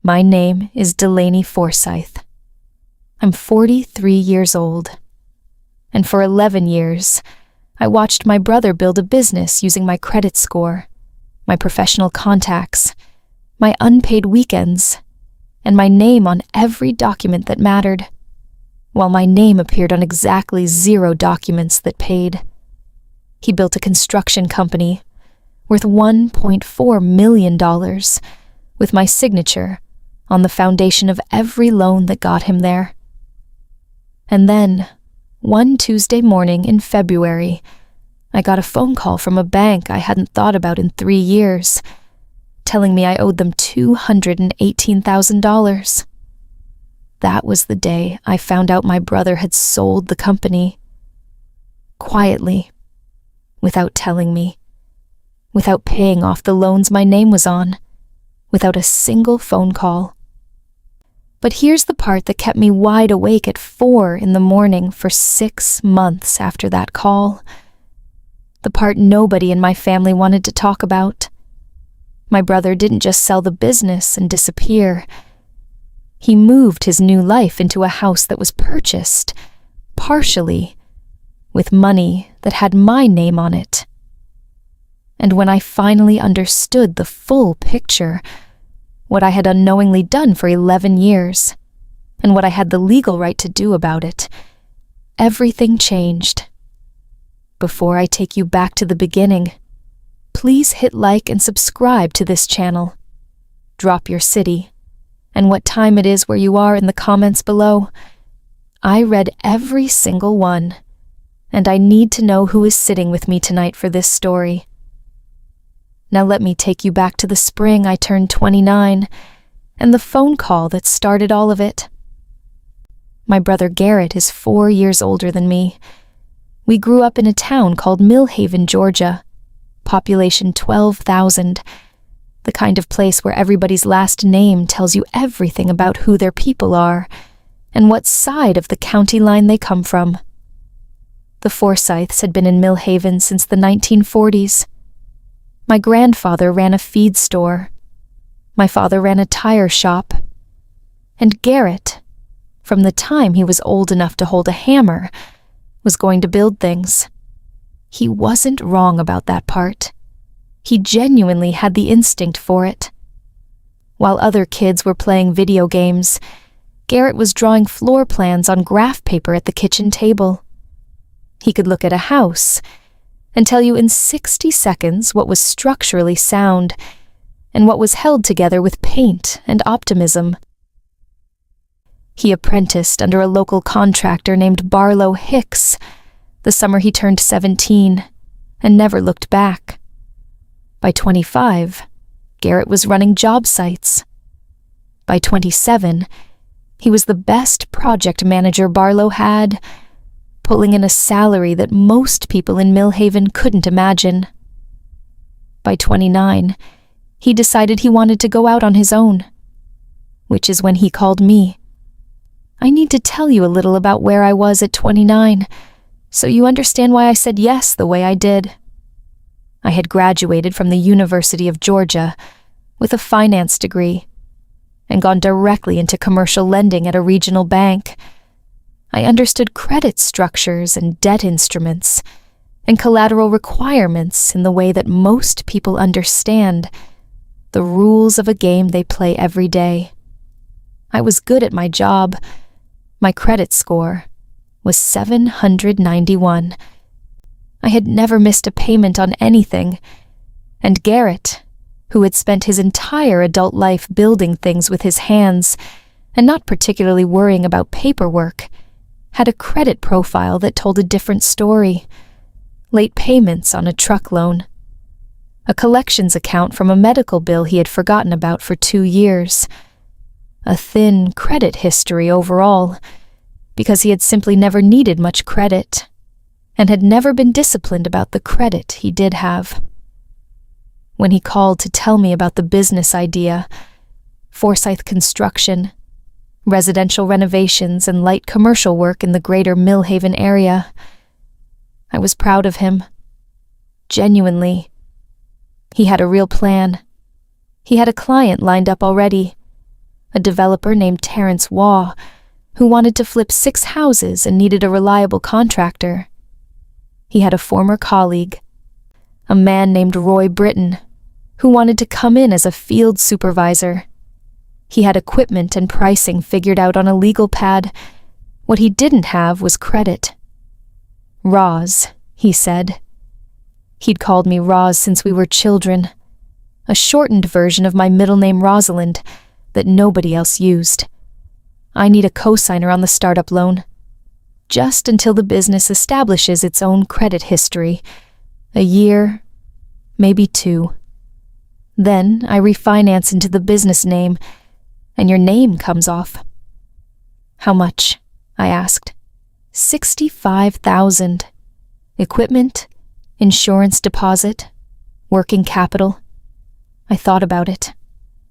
My name is Delaney Forsythe. I'm 43 years old. And for 11 years, I watched my brother build a business using my credit score, my professional contacts, my unpaid weekends, and my name on every document that mattered, while my name appeared on exactly 0 documents that paid. He built a construction company worth $1.4 million with my signature on the foundation of every loan that got him there. And then, one Tuesday morning in February, I got a phone call from a bank I hadn't thought about in 3 years, telling me I owed them $218,000. That was the day I found out my brother had sold the company. Quietly, without telling me, without paying off the loans my name was on, without a single phone call. But here's the part that kept me wide awake at 4 a.m. for 6 months after that call. The part nobody in my family wanted to talk about. My brother didn't just sell the business and disappear. He moved his new life into a house that was purchased, partially, with money that had my name on it. And when I finally understood the full picture, what I had unknowingly done for 11 years, and what I had the legal right to do about it, everything changed. Before I take you back to the beginning, please hit like and subscribe to this channel. Drop your city, and what time it is where you are in the comments below. I read every single one, and I need to know who is sitting with me tonight for this story. Now let me take you back to the spring I turned 29, and the phone call that started all of it. My brother Garrett is 4 years older than me. We grew up in a town called Millhaven, Georgia, population 12,000, the kind of place where everybody's last name tells you everything about who their people are and what side of the county line they come from. The Forsythes had been in Millhaven since the 1940s. My grandfather ran a feed store. My father ran a tire shop. And Garrett, from the time he was old enough to hold a hammer, was going to build things. He wasn't wrong about that part. He genuinely had the instinct for it. While other kids were playing video games, Garrett was drawing floor plans on graph paper at the kitchen table. He could look at a house and tell you in 60 seconds what was structurally sound and what was held together with paint and optimism. He apprenticed under a local contractor named Barlow Hicks the summer he turned 17 and never looked back. By 25, Garrett was running job sites. By 27, he was the best project manager Barlow had, pulling in a salary that most people in Millhaven couldn't imagine. By 29, he decided he wanted to go out on his own, which is when he called me. I need to tell you a little about where I was at 29, so you understand why I said yes the way I did. I had graduated from the University of Georgia with a finance degree and gone directly into commercial lending at a regional bank. I understood credit structures and debt instruments and collateral requirements in the way that most people understand the rules of a game they play every day. I was good at my job. My credit score was 791. I had never missed a payment on anything, and Garrett, who had spent his entire adult life building things with his hands and not particularly worrying about paperwork, had a credit profile that told a different story. Late payments on a truck loan, a collections account from a medical bill he had forgotten about for 2 years, a thin credit history overall, because he had simply never needed much credit and had never been disciplined about the credit he did have. When he called to tell me about the business idea, Forsythe Construction, residential renovations and light commercial work in the greater Millhaven area, I was proud of him. Genuinely. He had a real plan. He had a client lined up already. a developer named Terrence Waugh, who wanted to flip 6 houses and needed a reliable contractor. He had a former colleague, a man named Roy Britton, who wanted to come in as a field supervisor. He had equipment and pricing figured out on a legal pad. What he didn't have was credit. Roz, he said. He'd called me Roz since we were children, a shortened version of my middle name Rosalind that nobody else used. I need a cosigner on the startup loan, just until the business establishes its own credit history. A year, maybe 2. Then I refinance into the business name, and your name comes off. How much? I asked. $65,000. Equipment, insurance deposit, working capital. I thought about it.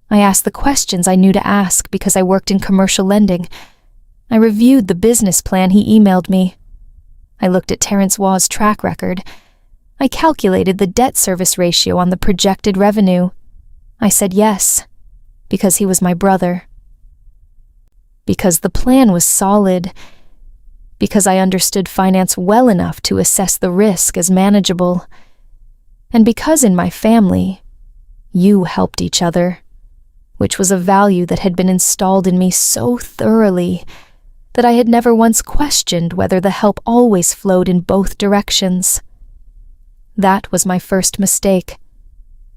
I asked the questions I knew to ask because I worked in commercial lending. I reviewed the business plan he emailed me. I looked at Terrence Waugh's track record. I calculated the debt service ratio on the projected revenue. I said yes, because he was my brother. Because the plan was solid. Because I understood finance well enough to assess the risk as manageable. And because in my family, you helped each other, which was a value that had been installed in me so thoroughly that I had never once questioned whether the help always flowed in both directions. That was my first mistake,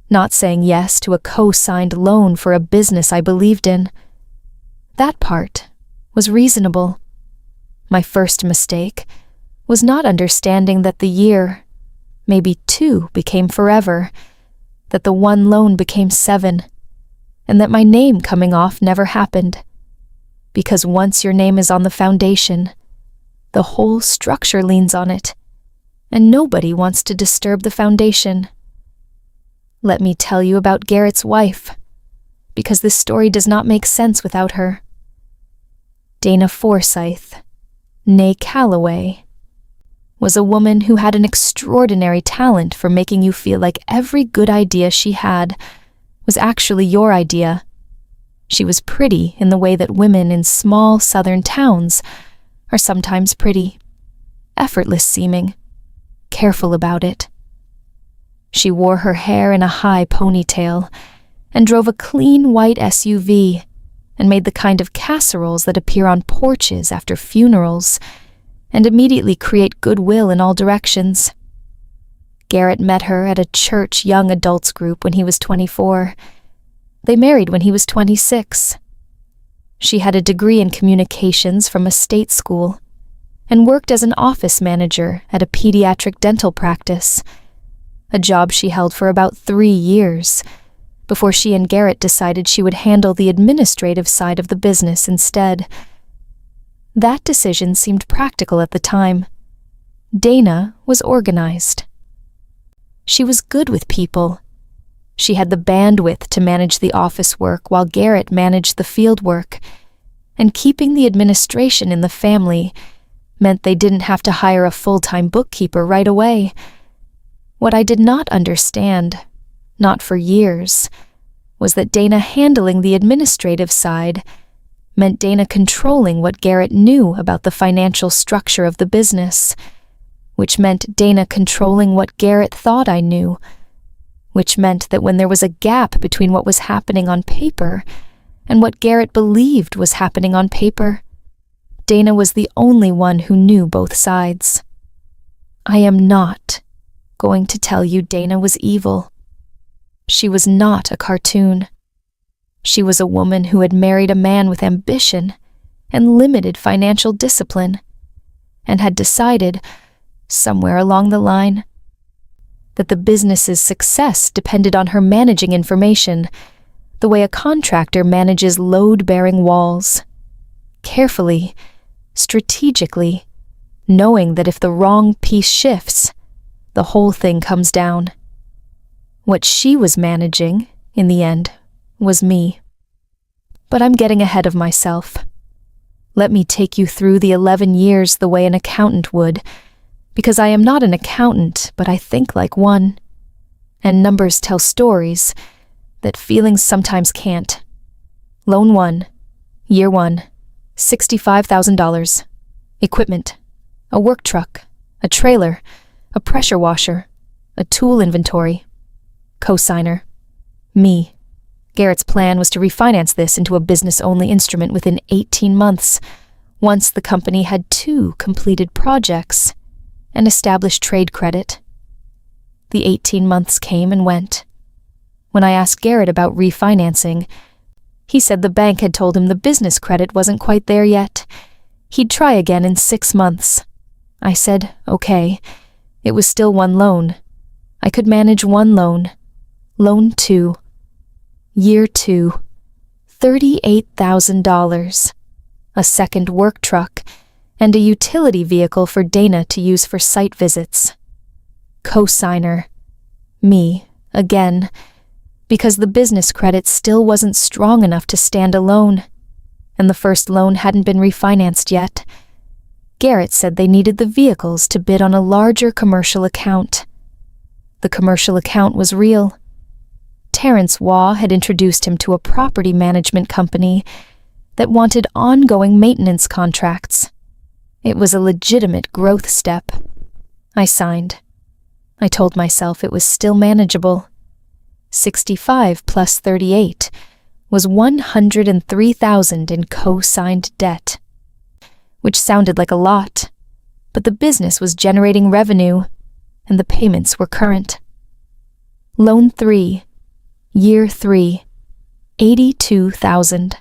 not saying yes to a co-signed loan for a business I believed in. That part was reasonable. My first mistake was not understanding that the year, maybe 2, became forever, that the 1 loan became 7, and that my name coming off never happened. Because once your name is on the foundation, the whole structure leans on it, and nobody wants to disturb the foundation. Let me tell you about Garrett's wife, because this story does not make sense without her. Dana Forsythe, née Calloway, was a woman who had an extraordinary talent for making you feel like every good idea she had was actually your idea. She was pretty in the way that women in small southern towns are sometimes pretty, effortless seeming, careful about it. She wore her hair in a high ponytail and drove a clean white SUV and made the kind of casseroles that appear on porches after funerals and immediately create goodwill in all directions. Garrett met her at a church young adults group when he was 24. They married when he was 26. She had a degree in communications from a state school and worked as an office manager at a pediatric dental practice, a job she held for about 3 years before she and Garrett decided she would handle the administrative side of the business instead. That decision seemed practical at the time. Dana was organized. She was good with people. She had the bandwidth to manage the office work while Garrett managed the field work, and keeping the administration in the family meant they didn't have to hire a full-time bookkeeper right away. What I did not understand, not for years, was that Dana handling the administrative side meant Dana controlling what Garrett knew about the financial structure of the business, which meant Dana controlling what Garrett thought I knew, which meant that when there was a gap between what was happening on paper and what Garrett believed was happening on paper, Dana was the only one who knew both sides. I am not going to tell you Dana was evil. She was not a cartoon. She was a woman who had married a man with ambition and limited financial discipline, and had decided, somewhere along the line, that the business's success depended on her managing information the way a contractor manages load-bearing walls, carefully, strategically, knowing that if the wrong piece shifts, the whole thing comes down. What she was managing, in the end, was me. But I'm getting ahead of myself. Let me take you through the 11 years the way an accountant would, because I am not an accountant, but I think like one. And numbers tell stories that feelings sometimes can't. Loan 1, Year 1, $65,000. Equipment, a work truck, a trailer, a pressure washer, a tool inventory. Cosigner, me. Garrett's plan was to refinance this into a business-only instrument within 18 months, once the company had 2 completed projects and established trade credit. The 18 months came and went. When I asked Garrett about refinancing, he said the bank had told him the business credit wasn't quite there yet. He'd try again in 6 months. I said, okay. It was still one loan. I could manage one loan. Loan 2. Year 2. $38,000. A second work truck, and a utility vehicle for Dana to use for site visits. Cosigner, me, again, because the business credit still wasn't strong enough to stand alone, and the first loan hadn't been refinanced yet. Garrett said they needed the vehicles to bid on a larger commercial account. The commercial account was real. Terrence Waugh had introduced him to a property management company that wanted ongoing maintenance contracts. It was a legitimate growth step. I signed. I told myself it was still manageable. 65 plus 38 was $103,000 in co-signed debt, which sounded like a lot, but the business was generating revenue, and the payments were current. Loan 3, Year 3, $82,000.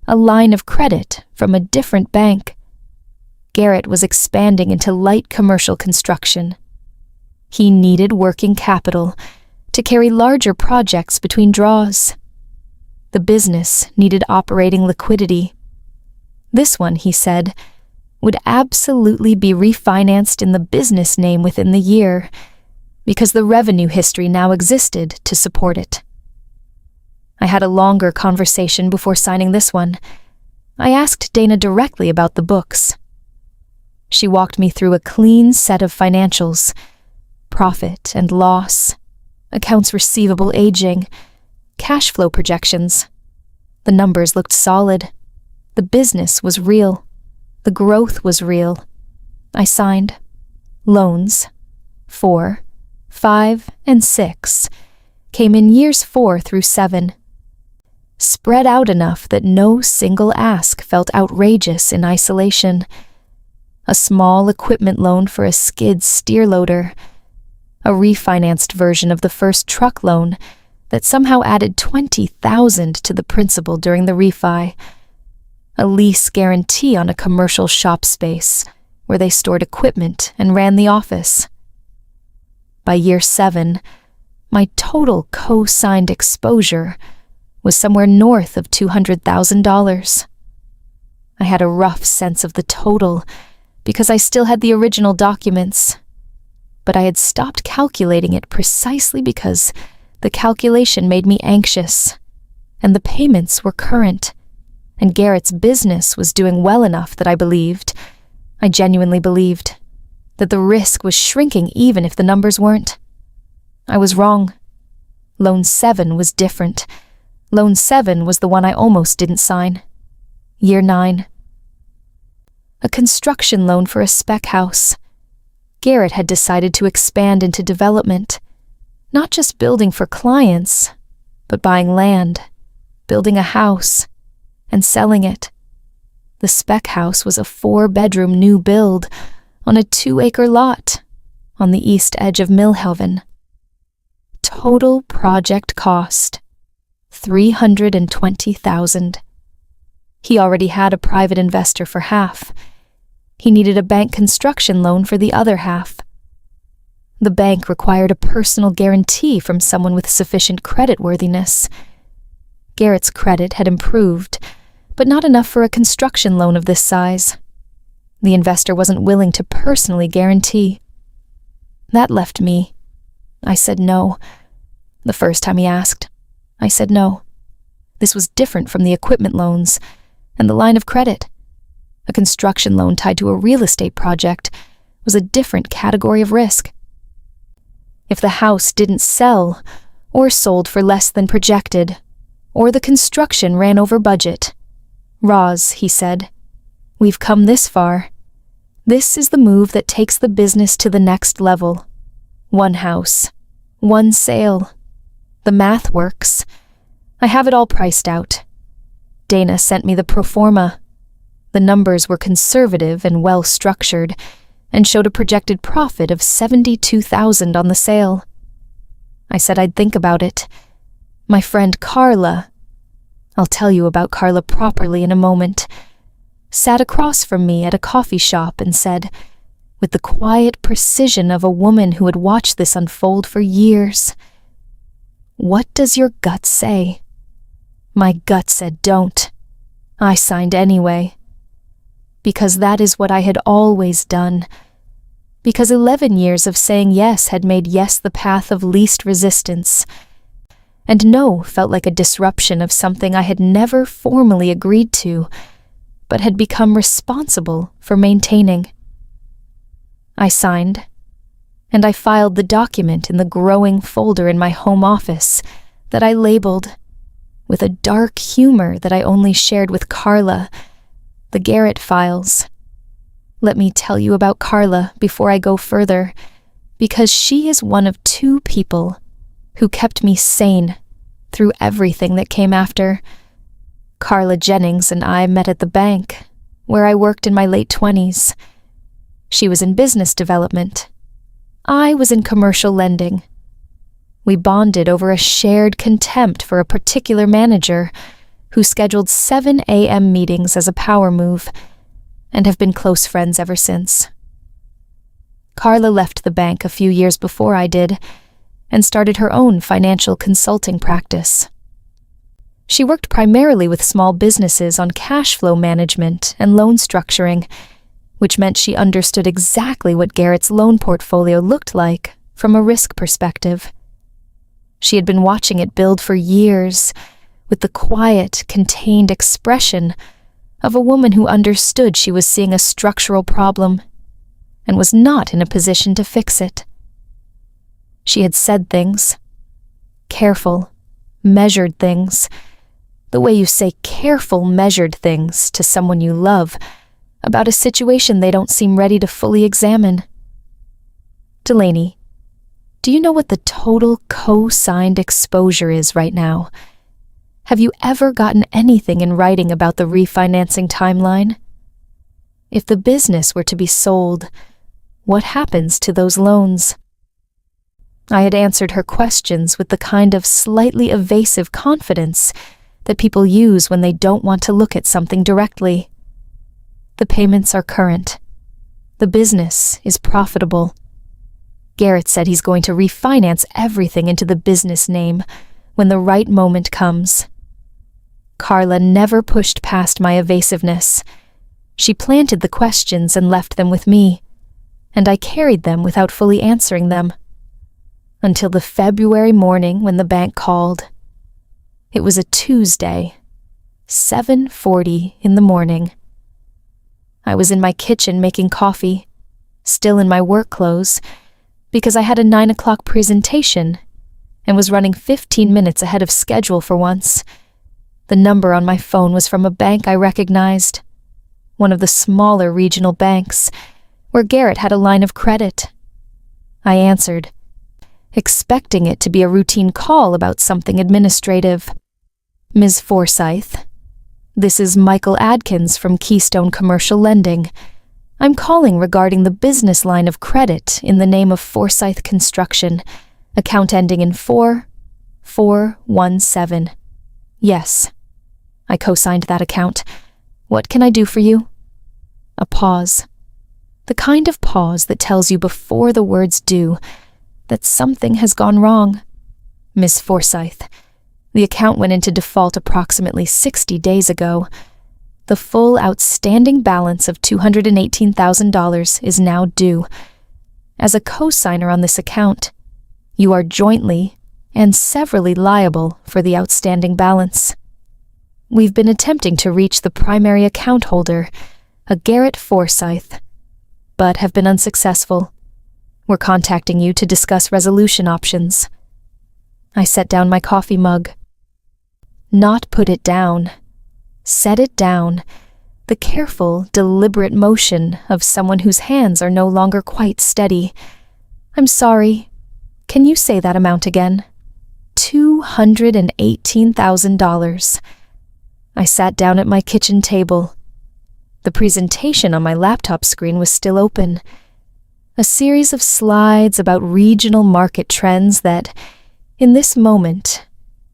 A line of credit from a different bank. Garrett was expanding into light commercial construction. He needed working capital to carry larger projects between draws. The business needed operating liquidity. This one, he said, would absolutely be refinanced in the business name within the year, because the revenue history now existed to support it. I had a longer conversation before signing this one. I asked Dana directly about the books. She walked me through a clean set of financials: profit and loss, accounts receivable aging, cash flow projections. The numbers looked solid. The business was real. The growth was real. I signed. Loans 4, 5, and 6 came in years 4 through 7. Spread out enough that no single ask felt outrageous in isolation. A small equipment loan for a skid steer loader. A refinanced version of the first truck loan that somehow added $20,000 to the principal during the refi. A lease guarantee on a commercial shop space where they stored equipment and ran the office. By year 7, my total co-signed exposure was somewhere north of $200,000. I had a rough sense of the total because I still had the original documents, but I had stopped calculating it precisely because the calculation made me anxious, and the payments were current, and Garrett's business was doing well enough that I genuinely believed, that the risk was shrinking even if the numbers weren't. I was wrong. Loan 7 was different. Loan 7 was the one I almost didn't sign. Year 9. A construction loan for a spec house. Garrett had decided to expand into development, not just building for clients, but buying land, building a house, and selling it. The spec house was a 4-bedroom new build on a 2-acre lot on the east edge of Millhaven. Total project cost, $320,000. He already had a private investor for half. He needed a bank construction loan for the other half. The bank required a personal guarantee from someone with sufficient creditworthiness. Garrett's credit had improved, but not enough for a construction loan of this size. The investor wasn't willing to personally guarantee. That left me. I said no. The first time he asked, I said no. This was different from the equipment loans and the line of credit. A construction loan tied to a real estate project was a different category of risk. If the house didn't sell, or sold for less than projected, or the construction ran over budget. Roz, he said, we've come this far. This is the move that takes the business to the next level. One house, one sale. The math works. I have it all priced out. Dana sent me the pro forma. The numbers were conservative and well-structured, and showed a projected profit of $72,000 on the sale. I said I'd think about it. My friend Carla, I'll tell you about Carla properly in a moment, sat across from me at a coffee shop and said, with the quiet precision of a woman who had watched this unfold for years, "What does your gut say?" My gut said don't. I signed anyway. Because that is what I had always done. Because 11 years of saying yes had made yes the path of least resistance. And no felt like a disruption of something I had never formally agreed to, but had become responsible for maintaining. I signed, and I filed the document in the growing folder in my home office that I labeled, with a dark humor that I only shared with Carla, the Garrett files. Let me tell you about Carla before I go further, because she is one of 2 people who kept me sane through everything that came after. Carla Jennings and I met at the bank, where I worked in my late 20s. She was in business development. I was in commercial lending. We bonded over a shared contempt for a particular manager who scheduled 7 a.m. meetings as a power move, and have been close friends ever since. Carla left the bank a few years before I did, and started her own financial consulting practice. She worked primarily with small businesses on cash flow management and loan structuring, which meant she understood exactly what Garrett's loan portfolio looked like from a risk perspective. She had been watching it build for years, with the quiet, contained expression of a woman who understood she was seeing a structural problem and was not in a position to fix it. She had said things, careful, measured things, the way you say careful, measured things to someone you love about a situation they don't seem ready to fully examine. Delaney, do you know what the total co-signed exposure is right now? Have you ever gotten anything in writing about the refinancing timeline? If the business were to be sold, what happens to those loans? I had answered her questions with the kind of slightly evasive confidence that people use when they don't want to look at something directly. The payments are current. The business is profitable. Garrett said he's going to refinance everything into the business name when the right moment comes. Carla never pushed past my evasiveness. She planted the questions and left them with me, and I carried them without fully answering them. Until the February morning when the bank called. It was a Tuesday, 7:40 in the morning. I was in my kitchen making coffee, still in my work clothes, because I had a 9 o'clock presentation and was running 15 minutes ahead of schedule for once. The number on my phone was from a bank I recognized, one of the smaller regional banks, where Garrett had a line of credit. I answered, expecting it to be a routine call about something administrative. Ms. Forsythe, this is Michael Adkins from Keystone Commercial Lending. I'm calling regarding the business line of credit in the name of Forsythe Construction, account ending in 4417. Yes, I co-signed that account. What can I do for you? A pause. The kind of pause that tells you before the words do that something has gone wrong. Miss Forsythe, the account went into default approximately 60 days ago. The full outstanding balance of $218,000 is now due. As a co-signer on this account, you are jointly and severally liable for the outstanding balance. We've been attempting to reach the primary account holder, a Garrett Forsythe, but have been unsuccessful. We're contacting you to discuss resolution options. I set down my coffee mug. not put it down. Set it down. The careful, deliberate motion of someone whose hands are no longer quite steady. I'm sorry. Can you say that amount again? $218,000. I sat down at my kitchen table. The presentation on my laptop screen was still open. A series of slides about regional market trends that, in this moment,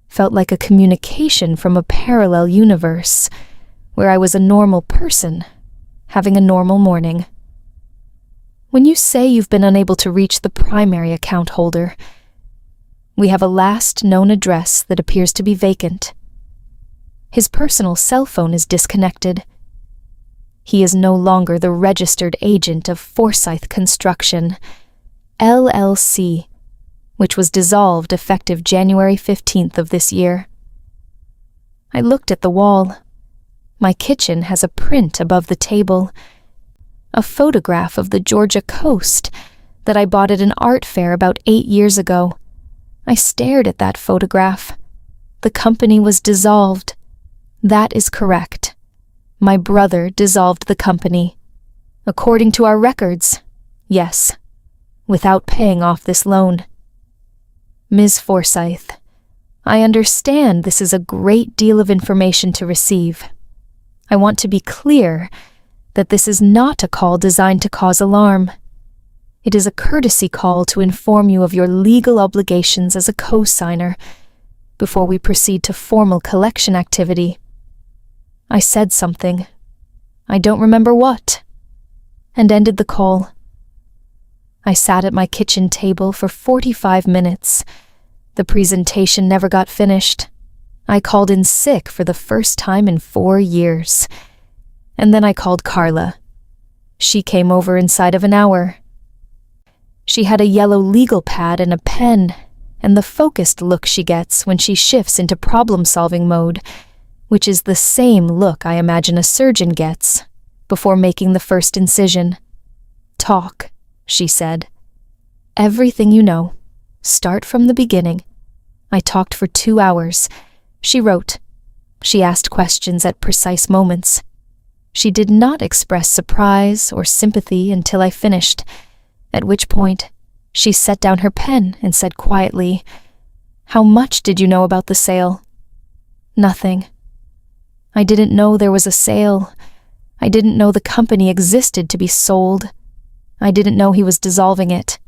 felt like a communication from a parallel universe, where I was a normal person, having a normal morning. When you say you've been unable to reach the primary account holder, we have a last known address that appears to be vacant. His personal cell phone is disconnected. He is no longer the registered agent of Forsythe Construction, LLC, which was dissolved effective January 15th of this year. I looked at the wall. My kitchen has a print above the table, a photograph of the Georgia coast that I bought at an art fair about 8 years ago. I stared at that photograph. The company was dissolved. That is correct. My brother dissolved the company. According to our records, yes, without paying off this loan. Ms. Forsythe, I understand this is a great deal of information to receive. I want to be clear that this is not a call designed to cause alarm. It is a courtesy call to inform you of your legal obligations as a co-signer before we proceed to formal collection activity. I said something, I don't remember what, and ended the call. I sat at my kitchen table for 45 minutes. The presentation never got finished. I called in sick for the first time in 4 years. And then I called Carla. She came over inside of an hour. She had a yellow legal pad and a pen, and the focused look she gets when she shifts into problem-solving mode, which is the same look I imagine a surgeon gets before making the first incision. Talk, she said. Everything you know. Start from the beginning. I talked for 2 hours. She wrote. She asked questions at precise moments. She did not express surprise or sympathy until I finished, at which point she set down her pen and said quietly, "How much did you know about the sale?" "Nothing. I didn't know there was a sale. I didn't know the company existed to be sold. I didn't know he was dissolving it."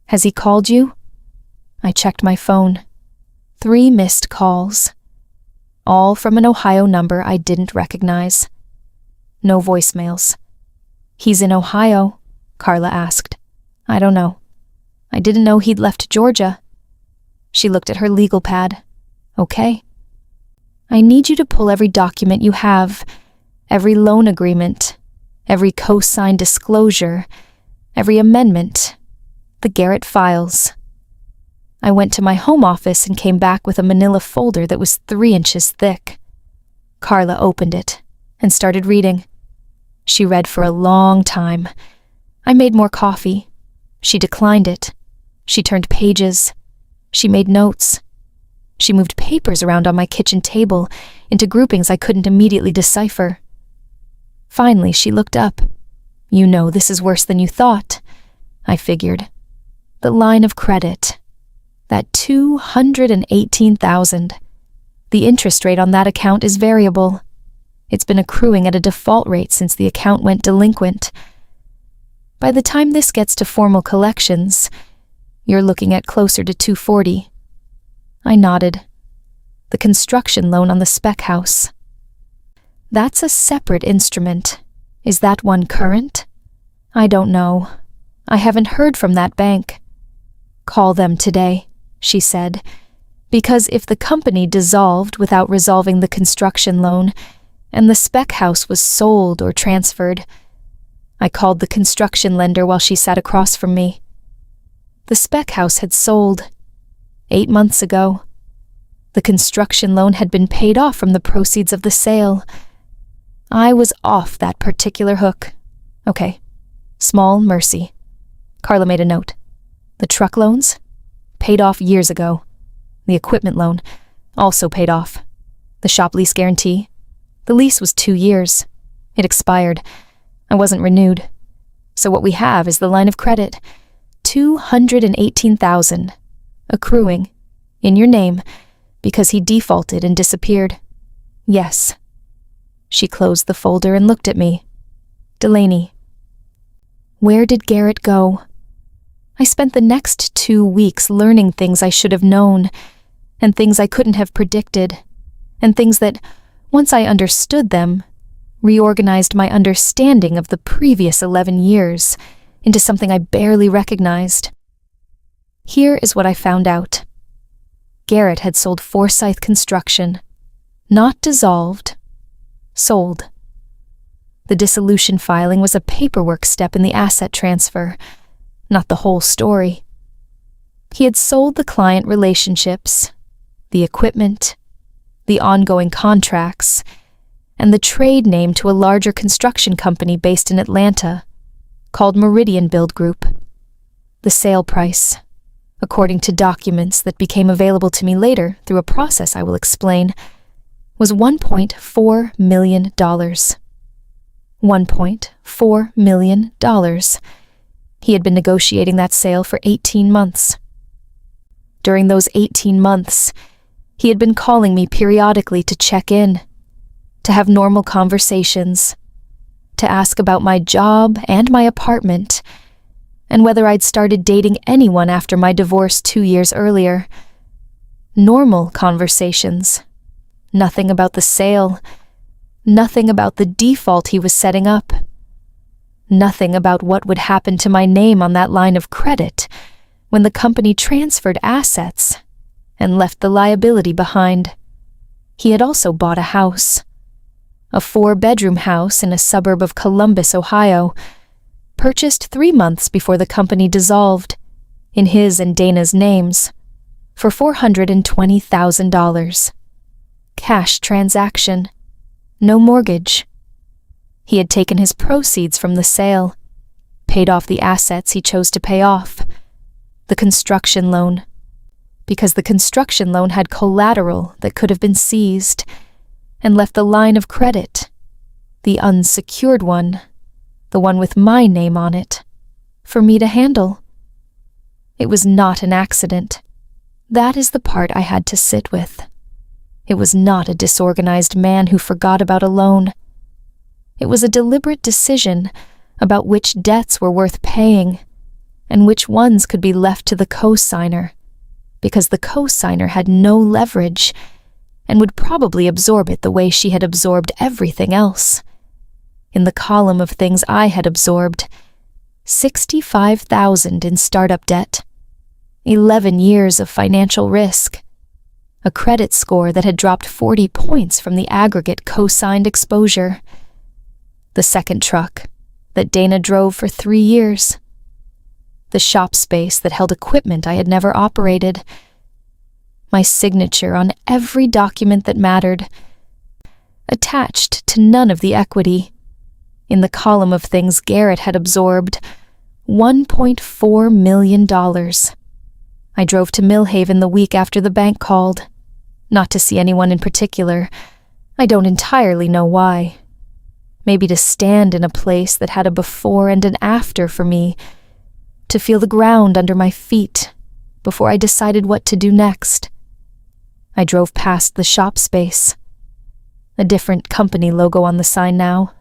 "Has he called you?" I checked my phone. 3 missed calls. All from an Ohio number I didn't recognize. No voicemails. "He's in Ohio?" Carla asked. "I don't know. I didn't know he'd left Georgia." She looked at her legal pad. "Okay. I need you to pull every document you have, every loan agreement, every co-signed disclosure, every amendment, the Garrett files." I went to my home office and came back with a manila folder that was 3 inches thick. Carla opened it and started reading. She read for a long time. I made more coffee. She declined it. She turned pages. She made notes. She moved papers around on my kitchen table into groupings I couldn't immediately decipher. Finally, she looked up. "You know this is worse than you thought," I figured. "The line of credit. That $218,000. The interest rate on that account is variable. It's been accruing at a default rate since the account went delinquent. By the time this gets to formal collections, you're looking at closer to $240. I nodded. "The construction loan on the spec house. That's a separate instrument. Is that one current?" "I don't know. I haven't heard from that bank." "Call them today," she said, "because if the company dissolved without resolving the construction loan, and the spec house was sold or transferred..." I called the construction lender while she sat across from me. The spec house had sold 8 months ago. The construction loan had been paid off from the proceeds of the sale. I was off that particular hook. Okay. Small mercy. Carla made a note. The truck loans? Paid off years ago. The equipment loan, Also paid off. The shop lease guarantee. The lease was 2 years. It expired. I wasn't renewed. So what we have is the line of credit. $218,000. Accruing. In your name. Because he defaulted and disappeared. Yes. She closed the folder and looked at me. Delaney. Where did Garrett go? I spent the next 2 weeks learning things I should have known, and things I couldn't have predicted, and things that, once I understood them, reorganized my understanding of the previous 11 years into something I barely recognized. Here is what I found out. Garrett had sold Forsythe Construction. Not dissolved. Sold. The dissolution filing was a paperwork step in the asset transfer, not the whole story. He had sold the client relationships, the equipment, the ongoing contracts, and the trade name to a larger construction company based in Atlanta, called Meridian Build Group. The sale price, according to documents that became available to me later through a process I will explain, was $1.4 million. $1.4 million. He had been negotiating that sale for 18 months. During those 18 months, he had been calling me periodically to check in, to have normal conversations, to ask about my job and my apartment, and whether I'd started dating anyone after my divorce 2 years earlier. Normal conversations. Nothing about the sale. Nothing about the default he was setting up. Nothing about what would happen to my name on that line of credit when the company transferred assets and left the liability behind. He had also bought a house. A 4-bedroom house in a suburb of Columbus, Ohio, purchased 3 months before the company dissolved, in his and Dana's names, for $420,000. Cash transaction. No mortgage. He had taken his proceeds from the sale, paid off the assets he chose to pay off, the construction loan, because the construction loan had collateral that could have been seized, and left the line of credit, the unsecured one, the one with my name on it, for me to handle. It was not an accident. That is the part I had to sit with. It was not a disorganized man who forgot about a loan. It was a deliberate decision about which debts were worth paying and which ones could be left to the co-signer, because the co-signer had no leverage and would probably absorb it the way she had absorbed everything else. In the column of things I had absorbed, $65,000 in startup debt, 11 years of financial risk, a credit score that had dropped 40 points from the aggregate co-signed exposure, the second truck that Dana drove for 3 years, the shop space that held equipment I had never operated, my signature on every document that mattered, attached to none of the equity. In the column of things Garrett had absorbed, $1.4 million. I drove to Millhaven the week after the bank called, not to see anyone in particular. I don't entirely know why. Maybe to stand in a place that had a before and an after for me, to feel the ground under my feet before I decided what to do next. I drove past the shop space, a different company logo on the sign now.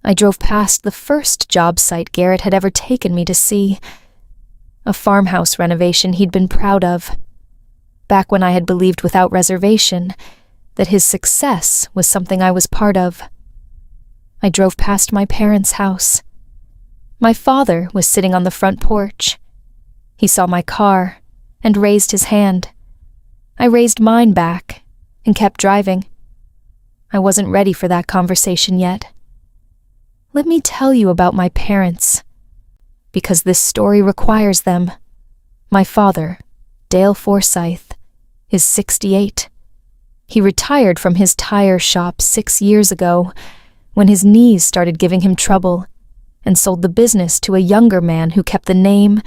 I drove past the first job site Garrett had ever taken me to see, a farmhouse renovation he'd been proud of, back when I had believed without reservation that his success was something I was part of. I drove past my parents' house. My father was sitting on the front porch. He saw my car and raised his hand. I raised mine back and kept driving. I wasn't ready for that conversation yet. Let me tell you about my parents, because this story requires them. My father, Dale Forsythe, is 68. He retired from his tire shop 6 years ago when his knees started giving him trouble, and sold the business to a younger man who kept the name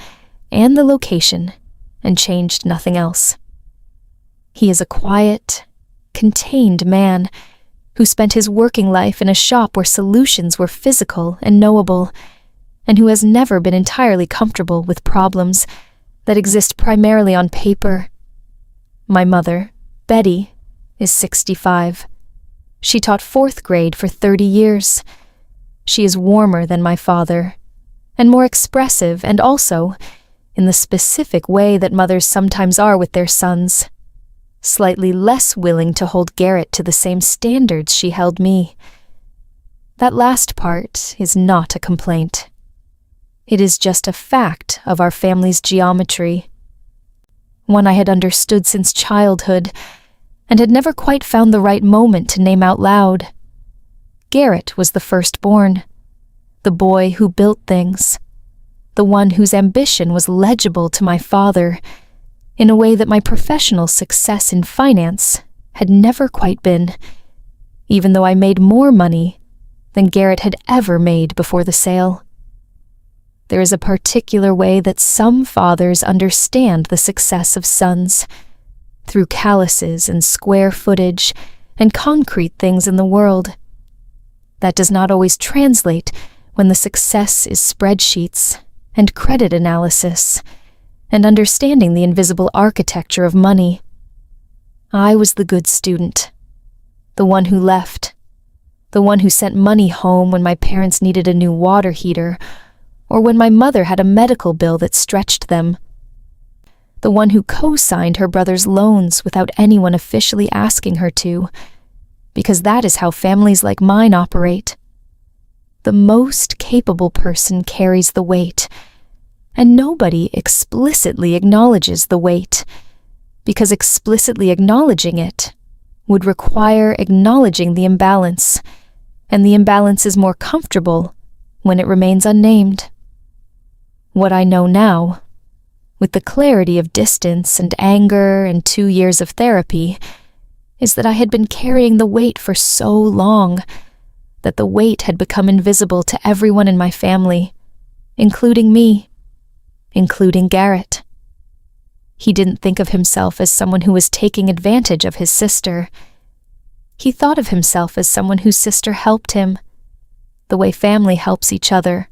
and the location and changed nothing else. He is a quiet, contained man who spent his working life in a shop where solutions were physical and knowable, and who has never been entirely comfortable with problems that exist primarily on paper. My mother, Betty, is 65. She taught 4th grade for 30 years. She is warmer than my father, and more expressive, and also, in the specific way that mothers sometimes are with their sons, slightly less willing to hold Garrett to the same standards she held me. That last part is not a complaint. It is just a fact of our family's geometry, one I had understood since childhood, and had never quite found the right moment to name out loud. Garrett was the firstborn, the boy who built things, the one whose ambition was legible to my father, in a way that my professional success in finance had never quite been, even though I made more money than Garrett had ever made before the sale. There is a particular way that some fathers understand the success of sons, through calluses and square footage and concrete things in the world. That does not always translate when the success is spreadsheets and credit analysis and understanding the invisible architecture of money. I was the good student, the one who left, the one who sent money home when my parents needed a new water heater or when my mother had a medical bill that stretched them, the one who co-signed her brother's loans without anyone officially asking her to, because that is how families like mine operate. The most capable person carries the weight, and nobody explicitly acknowledges the weight, because explicitly acknowledging it would require acknowledging the imbalance, and the imbalance is more comfortable when it remains unnamed. What I know now, with the clarity of distance and anger and 2 years of therapy, is that I had been carrying the weight for so long that the weight had become invisible to everyone in my family, including me, including Garrett. He didn't think of himself as someone who was taking advantage of his sister. He thought of himself as someone whose sister helped him, the way family helps each other,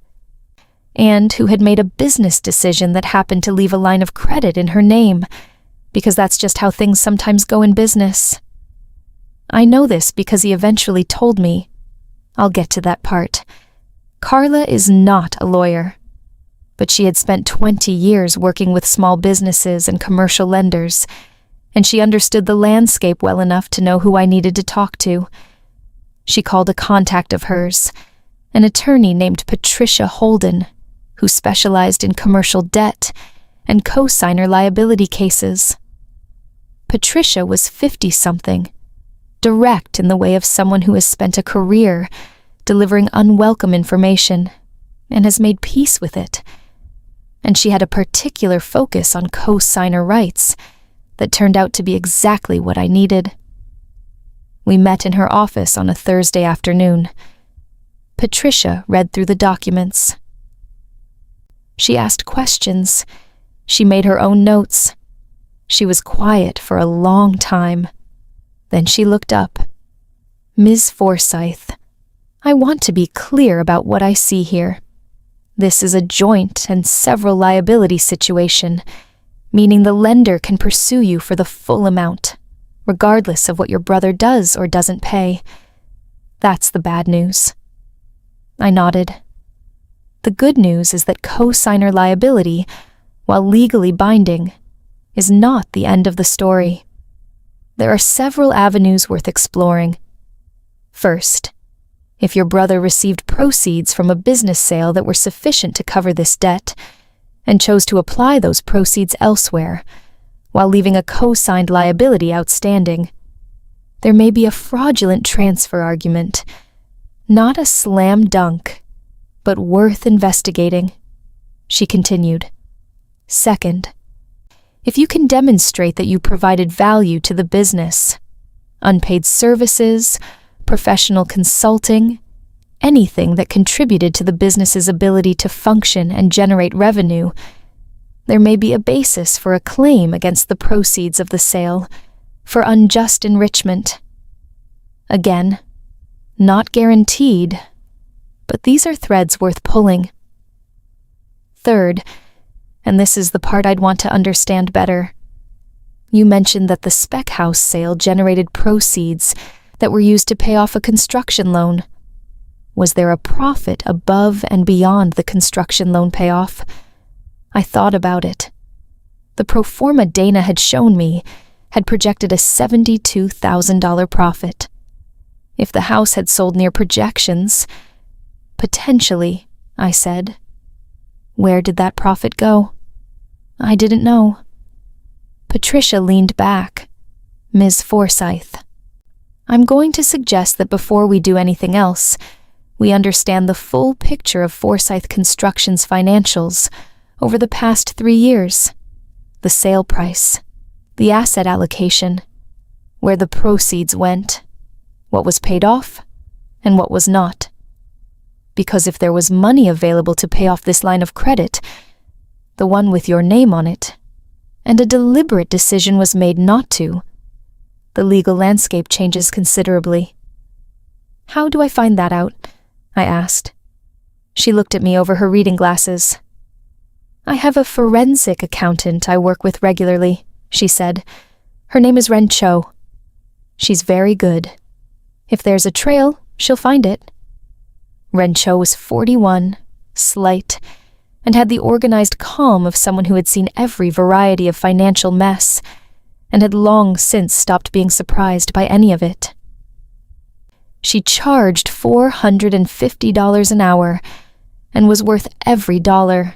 and who had made a business decision that happened to leave a line of credit in her name, because that's just how things sometimes go in business. I know this because he eventually told me. I'll get to that part. Carla is not a lawyer, but she had spent 20 years working with small businesses and commercial lenders, and she understood the landscape well enough to know who I needed to talk to. She called a contact of hers, an attorney named Patricia Holden, who specialized in commercial debt and co-signer liability cases. Patricia was 50-something, direct in the way of someone who has spent a career delivering unwelcome information and has made peace with it. And she had a particular focus on co-signer rights that turned out to be exactly what I needed. We met in her office on a Thursday afternoon. Patricia read through the documents. She asked questions. She made her own notes. She was quiet for a long time. Then she looked up. "Ms. Forsythe, I want to be clear about what I see here. This is a joint and several liability situation, meaning the lender can pursue you for the full amount, regardless of what your brother does or doesn't pay. That's the bad news." I nodded. The good news is that co-signer liability, while legally binding, is not the end of the story. There are several avenues worth exploring. First, if your brother received proceeds from a business sale that were sufficient to cover this debt, and chose to apply those proceeds elsewhere, while leaving a co-signed liability outstanding, there may be a fraudulent transfer argument, not a slam dunk, but worth investigating. She continued. Second, if you can demonstrate that you provided value to the business, unpaid services, professional consulting, anything that contributed to the business's ability to function and generate revenue, there may be a basis for a claim against the proceeds of the sale, for unjust enrichment. Again, not guaranteed, but these are threads worth pulling. Third, and this is the part I'd want to understand better, you mentioned that the spec house sale generated proceeds that were used to pay off a construction loan. Was there a profit above and beyond the construction loan payoff? I thought about it. The pro forma Dana had shown me had projected a $72,000 profit. If the house had sold near projections, potentially, I said. Where did that profit go? I didn't know. Patricia leaned back. Ms. Forsythe, I'm going to suggest that before we do anything else, we understand the full picture of Forsythe Construction's financials over the past 3 years. The sale price, the asset allocation, where the proceeds went, what was paid off, and what was not. Because if there was money available to pay off this line of credit, the one with your name on it, and a deliberate decision was made not to, the legal landscape changes considerably. How do I find that out? I asked. She looked at me over her reading glasses. I have a forensic accountant I work with regularly, she said. Her name is Ren Cho. She's very good. If there's a trail, she'll find it. Ren Cho was 41, slight, and had the organized calm of someone who had seen every variety of financial mess and had long since stopped being surprised by any of it. She charged $450 an hour and was worth every dollar.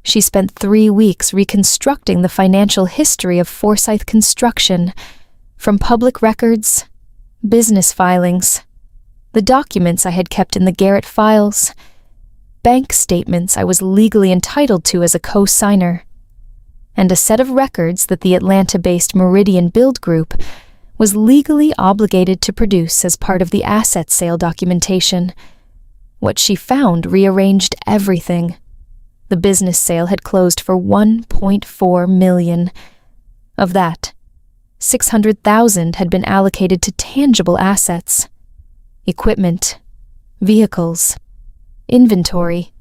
She spent 3 weeks reconstructing the financial history of Forsythe Construction, from public records, business filings, the documents I had kept in the Garrett files, bank statements I was legally entitled to as a co-signer, and a set of records that the Atlanta-based Meridian Build Group was legally obligated to produce as part of the asset sale documentation. What she found rearranged everything. The business sale had closed for $1.4 million. Of that, $600,000 had been allocated to tangible assets, equipment, vehicles, inventory.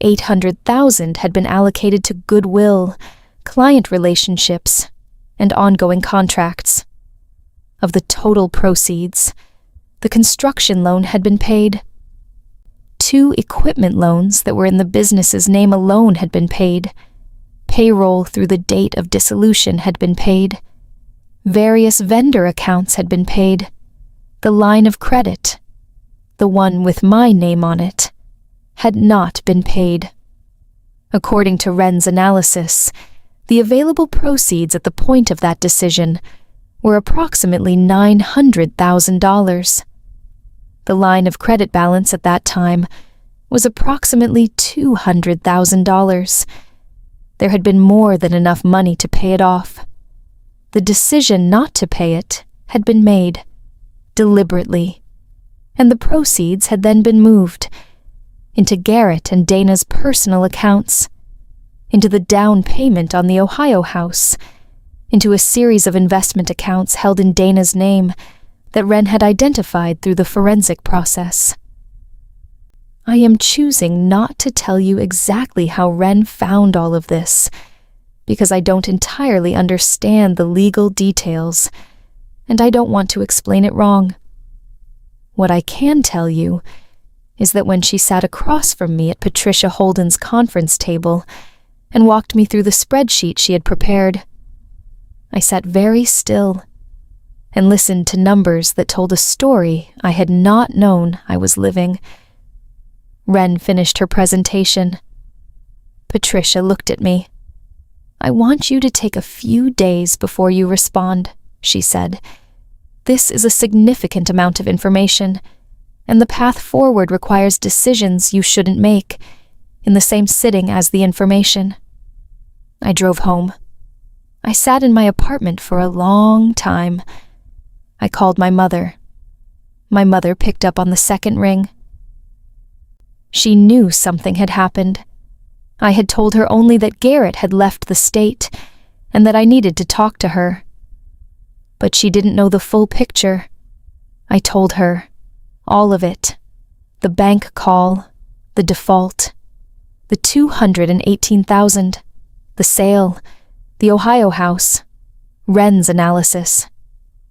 $800,000 had been allocated to goodwill, client relationships, and ongoing contracts. Of the total proceeds, the construction loan had been paid. 2 equipment loans that were in the business's name alone had been paid. Payroll through the date of dissolution had been paid. Various vendor accounts had been paid. The line of credit, the one with my name on it, had not been paid. According to Ren's analysis, the available proceeds at the point of that decision were approximately $900,000. The line of credit balance at that time was approximately $200,000. There had been more than enough money to pay it off. The decision not to pay it had been made, deliberately, and the proceeds had then been moved into Garrett and Dana's personal accounts, into the down payment on the Ohio house, into a series of investment accounts held in Dana's name that Ren had identified through the forensic process. I am choosing not to tell you exactly how Ren found all of this, because I don't entirely understand the legal details, and I don't want to explain it wrong. What I can tell you is that when she sat across from me at Patricia Holden's conference table and walked me through the spreadsheet she had prepared, I sat very still and listened to numbers that told a story I had not known I was living. Ren finished her presentation. Patricia looked at me. I want you to take a few days before you respond, she said. This is a significant amount of information, and the path forward requires decisions you shouldn't make in the same sitting as the information. I drove home. I sat in my apartment for a long time. I called my mother. My mother picked up on the second ring. She knew something had happened. I had told her only that Garrett had left the state and that I needed to talk to her. But she didn't know the full picture. I told her. All of it. The bank call, the default, the $218,000, the sale, the Ohio house, Wren's analysis,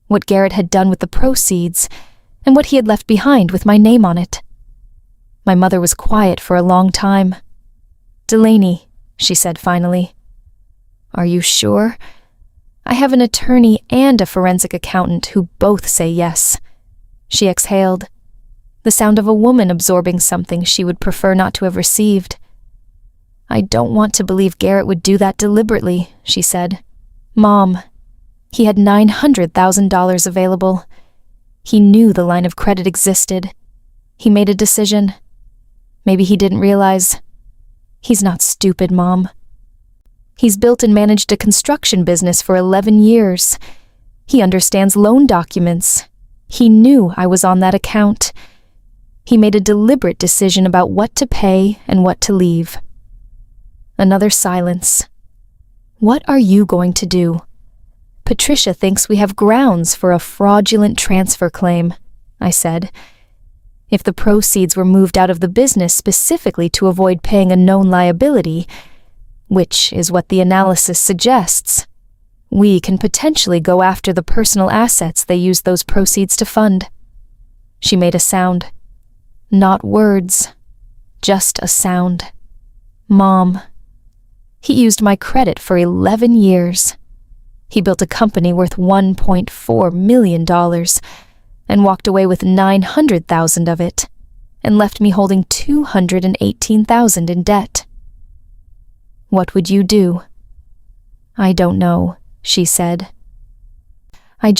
what Garrett had done with the proceeds, and what he had left behind with my name on it. My mother was quiet for a long time. "Delaney," she said finally. "Are you sure? I have an attorney and a forensic accountant who both say yes." She exhaled, the sound of a woman absorbing something she would prefer not to have received. "I don't want to believe Garrett would do that deliberately," she said. "Mom, he had $900,000 available. He knew the line of credit existed. He made a decision. Maybe he didn't realize. He's not stupid, Mom. He's built and managed a construction business for 11 years. He understands loan documents. He knew I was on that account. He made a deliberate decision about what to pay and what to leave." Another silence. "What are you going to do?" "Patricia thinks we have grounds for a fraudulent transfer claim," I said. "If the proceeds were moved out of the business specifically to avoid paying a known liability, which is what the analysis suggests, we can potentially go after the personal assets they used those proceeds to fund." She made a sound. Not words, just a sound. "Mom. He used my credit for 11 years. He built a company worth $1.4 million and walked away with $900,000 of it and left me holding $218,000 in debt. What would you do?" "I don't know," she said. I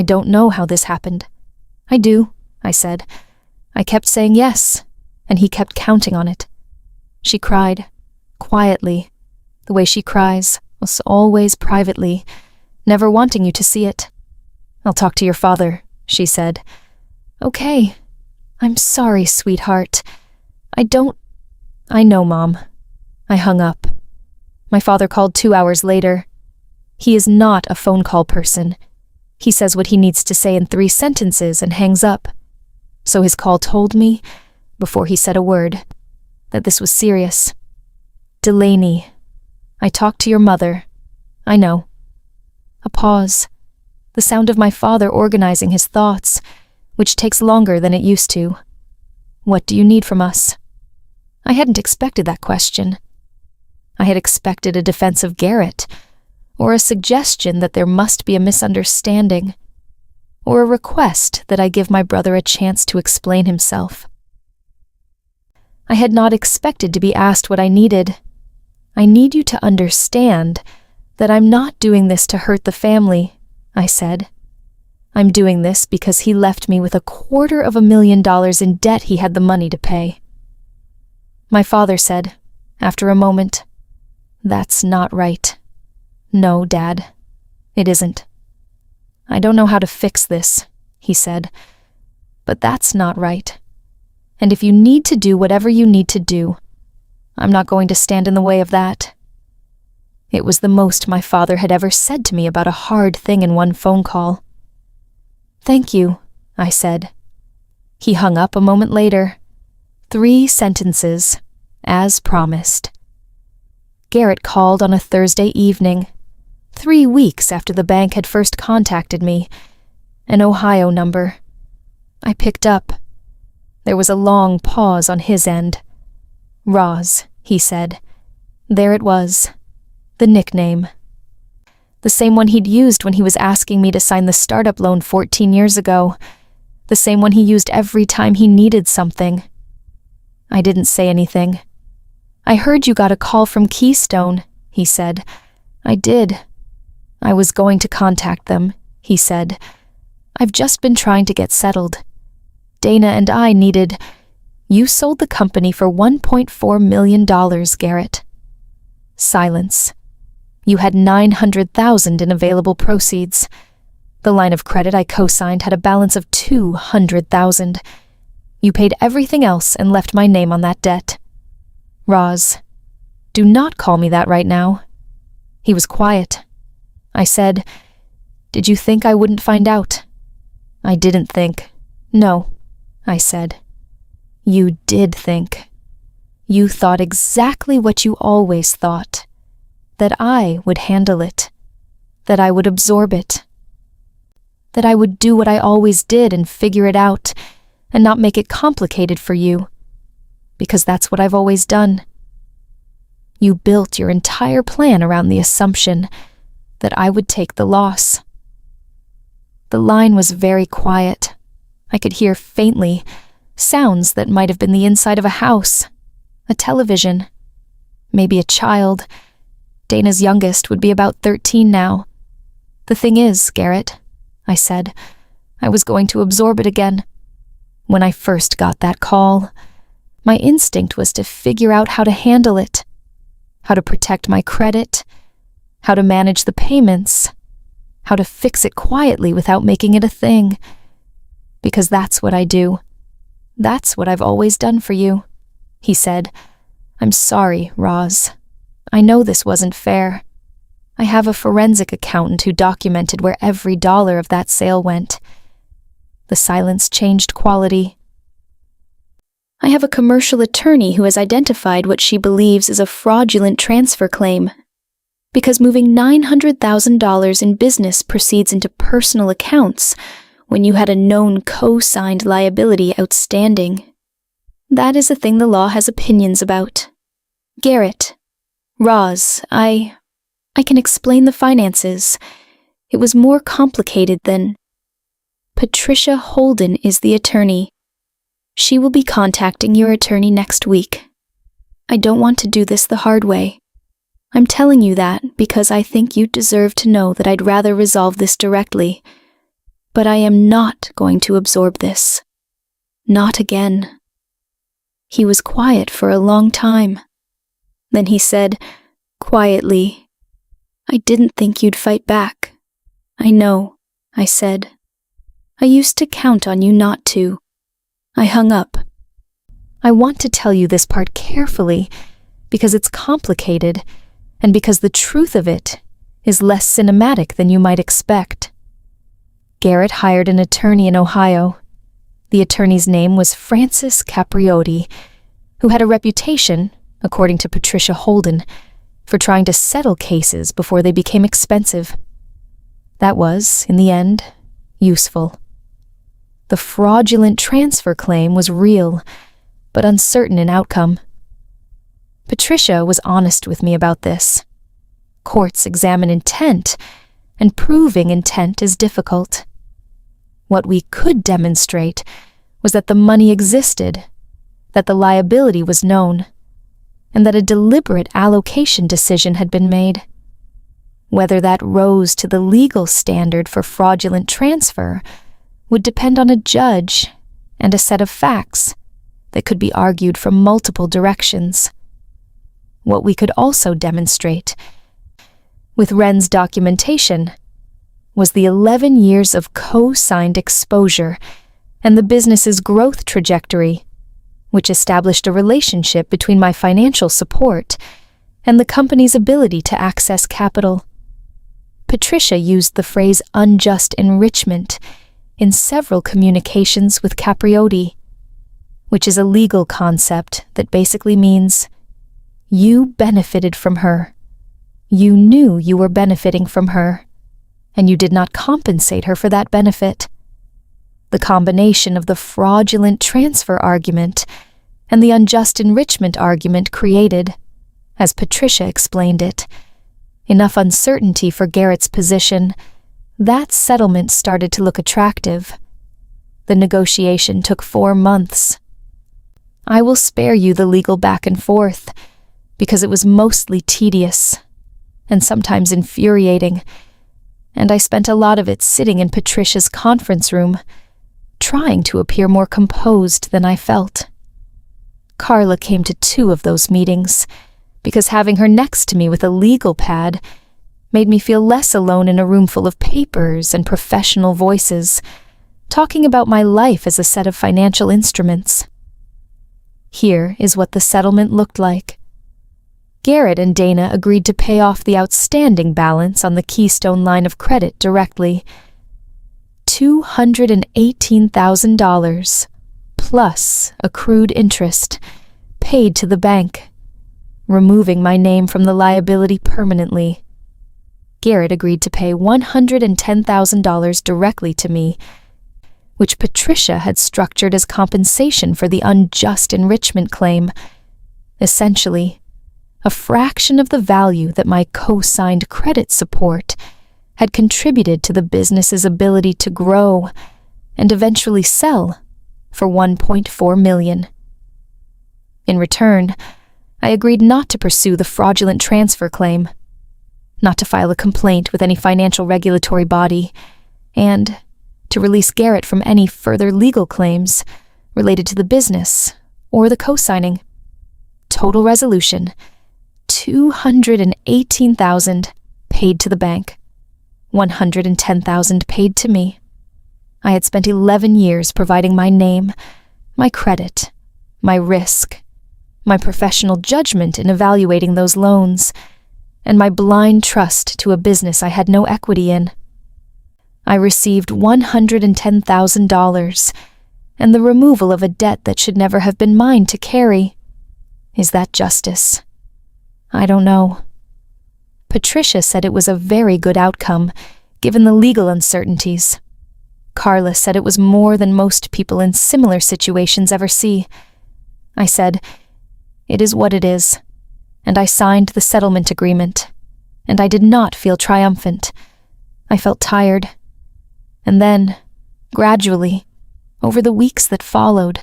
don't know how this happened." "I do," I said. "I kept saying yes, and he kept counting on it." She cried, quietly, the way she cries, always privately, never wanting you to see it. "I'll talk to your father," she said. "Okay. I'm sorry, sweetheart. I know, Mom." I hung up. My father called 2 hours later. He is not a phone call person. He says what he needs to say in 3 sentences and hangs up. So his call told me, before he said a word, that this was serious. "Delaney, I talked to your mother. I know." A pause. The sound of my father organizing his thoughts, which takes longer than it used to. "What do you need from us?" I hadn't expected that question. I had expected a defense of Garrett, or a suggestion that there must be a misunderstanding, or a request that I give my brother a chance to explain himself. I had not expected to be asked what I needed. "I need you to understand that I'm not doing this to hurt the family," I said. "I'm doing this because he left me with $250,000 in debt he had the money to pay." My father said, after a moment, "That's not right." "No, Dad, it isn't." "I don't know how to fix this," he said, "but that's not right. And if you need to do whatever you need to do, I'm not going to stand in the way of that." It was the most my father had ever said to me about a hard thing in one phone call. "Thank you," I said. He hung up a moment later. 3 sentences, as promised. Garrett called on a Thursday evening, 3 weeks after the bank had first contacted me, an Ohio number. I picked up. There was a long pause on his end. "Roz," he said. There it was, the nickname. The same one he'd used when he was asking me to sign the startup loan 14 years ago. The same one he used every time he needed something. I didn't say anything. "I heard you got a call from Keystone," he said. "I did. I was going to contact them," he said. "I've just been trying to get settled. Dana and I needed—" "You sold the company for $1.4 million, Garrett." Silence. "You had $900,000 in available proceeds. The line of credit I co-signed had a balance of $200,000. You paid everything else and left my name on that debt. Roz, do not call me that right now." He was quiet. I said, Did you think I wouldn't find out? I didn't think. No, I said. You did think. You thought exactly what you always thought. That I would handle it. That I would absorb it. That I would do what I always did and figure it out, and not make it complicated for you. Because that's what I've always done. You built your entire plan around the assumption that I would take the loss. The line was very quiet. I could hear faintly sounds that might have been the inside of a house, a television, maybe a child. Dana's youngest would be about 13 now. The thing is, Garrett, I said, I was going to absorb it again. When I first got that call, my instinct was to figure out how to handle it, how to protect my credit, how to manage the payments, how to fix it quietly without making it a thing. Because that's what I do. That's what I've always done for you, he said. I'm sorry, Roz. I know this wasn't fair. I have a forensic accountant who documented where every dollar of that sale went. The silence changed quality. I have a commercial attorney who has identified what she believes is a fraudulent transfer claim. Because moving $900,000 in business proceeds into personal accounts when you had a known co-signed liability outstanding. That is a thing the law has opinions about. Garrett, Roz, I can explain the finances. It was more complicated than... Patricia Holden is the attorney. She will be contacting your attorney next week. I don't want to do this the hard way. I'm telling you that because I think you deserve to know that I'd rather resolve this directly. But I am not going to absorb this. Not again. He was quiet for a long time. Then he said, quietly, I didn't think you'd fight back. I know, I said. I used to count on you not to. I hung up. I want to tell you this part carefully because it's complicated and because the truth of it is less cinematic than you might expect. Garrett hired an attorney in Ohio. The attorney's name was Francis Capriotti, who had a reputation, according to Patricia Holden, for trying to settle cases before they became expensive. That was, in the end, useful. The fraudulent transfer claim was real, but uncertain in outcome. Patricia was honest with me about this. Courts examine intent, and proving intent is difficult. What we could demonstrate was that the money existed, that the liability was known, and that a deliberate allocation decision had been made. Whether that rose to the legal standard for fraudulent transfer would depend on a judge and a set of facts that could be argued from multiple directions. What we could also demonstrate, with Wren's documentation, was the 11 years of co-signed exposure and the business's growth trajectory, which established a relationship between my financial support and the company's ability to access capital. Patricia used the phrase unjust enrichment in several communications with Capriotti, which is a legal concept that basically means you benefited from her. You knew you were benefiting from her, and you did not compensate her for that benefit. The combination of the fraudulent transfer argument and the unjust enrichment argument created, as Patricia explained it, enough uncertainty for Garrett's position. That settlement started to look attractive. The negotiation took 4 months. I will spare you the legal back and forth, because it was mostly tedious and sometimes infuriating, and I spent a lot of it sitting in Patricia's conference room, trying to appear more composed than I felt. Carla came to 2 of those meetings, because having her next to me with a legal pad made me feel less alone in a room full of papers and professional voices, talking about my life as a set of financial instruments. Here is what the settlement looked like. Garrett and Dana agreed to pay off the outstanding balance on the Keystone line of credit directly. $218,000 plus accrued interest paid to the bank, removing my name from the liability permanently. Garrett agreed to pay $110,000 directly to me, which Patricia had structured as compensation for the unjust enrichment claim. Essentially, a fraction of the value that my co-signed credit support had contributed to the business's ability to grow and eventually sell for $1.4 million. In return, I agreed not to pursue the fraudulent transfer claim, not to file a complaint with any financial regulatory body, and to release Garrett from any further legal claims related to the business or the co-signing. Total resolution: $218,000 paid to the bank, $110,000 paid to me. I had spent 11 years providing my name, my credit, my risk, my professional judgment in evaluating those loans, and my blind trust to a business I had no equity in. I received $110,000 and the removal of a debt that should never have been mine to carry. Is that justice? I don't know. Patricia said it was a very good outcome, given the legal uncertainties. Carla said it was more than most people in similar situations ever see. I said, "It is what it is," and I signed the settlement agreement, and I did not feel triumphant. I felt tired. And then, gradually, over the weeks that followed,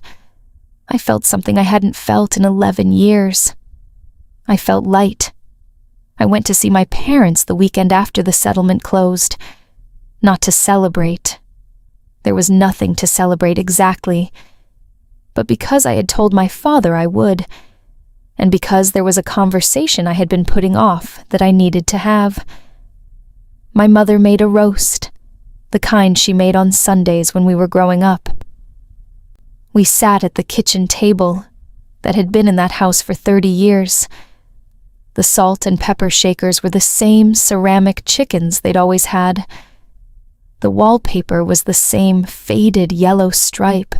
I felt something I hadn't felt in 11 years. I felt light. I went to see my parents the weekend after the settlement closed, not to celebrate. There was nothing to celebrate exactly, but because I had told my father I would, and because there was a conversation I had been putting off that I needed to have. My mother made a roast, the kind she made on Sundays when we were growing up. We sat at the kitchen table that had been in that house for 30 years. The salt and pepper shakers were the same ceramic chickens they'd always had. The wallpaper was the same faded yellow stripe.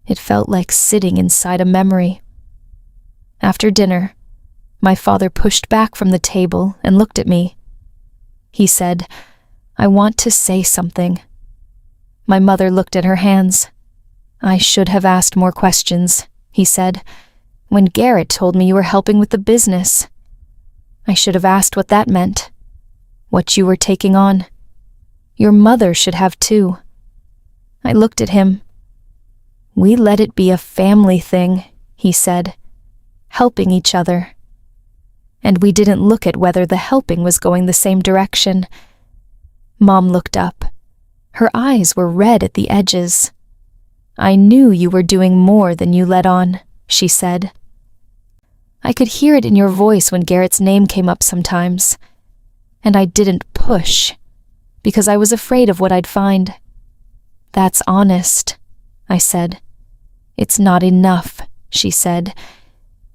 It felt like sitting inside a memory. After dinner, my father pushed back from the table and looked at me. He said, "I want to say something." My mother looked at her hands. "I should have asked more questions," he said. "When Garrett told me you were helping with the business, I should have asked what that meant, what you were taking on. Your mother should have too." I looked at him. "We let it be a family thing," he said, "helping each other." And we didn't look at whether the helping was going the same direction. Mom looked up. Her eyes were red at the edges. "I knew you were doing more than you let on," she said. I could hear it in your voice when Garrett's name came up sometimes. And I didn't push, because I was afraid of what I'd find. "That's honest," I said. "It's not enough," she said.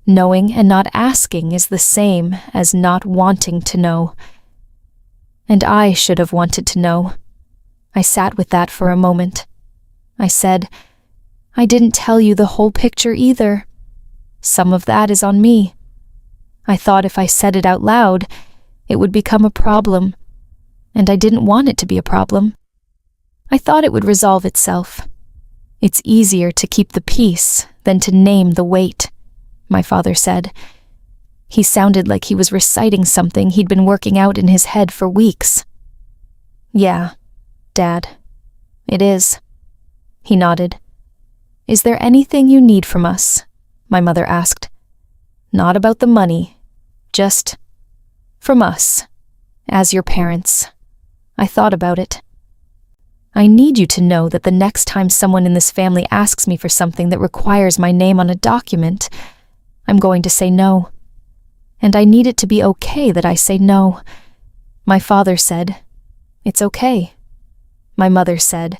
"Knowing and not asking is the same as not wanting to know." And I should have wanted to know. I sat with that for a moment. I said, "I didn't tell you the whole picture either. Some of that is on me. I thought if I said it out loud, it would become a problem, and I didn't want it to be a problem. I thought it would resolve itself. It's easier to keep the peace than to name the weight," my father said. He sounded like he was reciting something he'd been working out in his head for weeks. "Yeah, Dad, it is." He nodded. "Is there anything you need from us?" my mother asked. "Not about the money, just from us, as your parents." I thought about it. "I need you to know that the next time someone in this family asks me for something that requires my name on a document, I'm going to say no. And I need it to be okay that I say no." My father said, "It's okay." My mother said,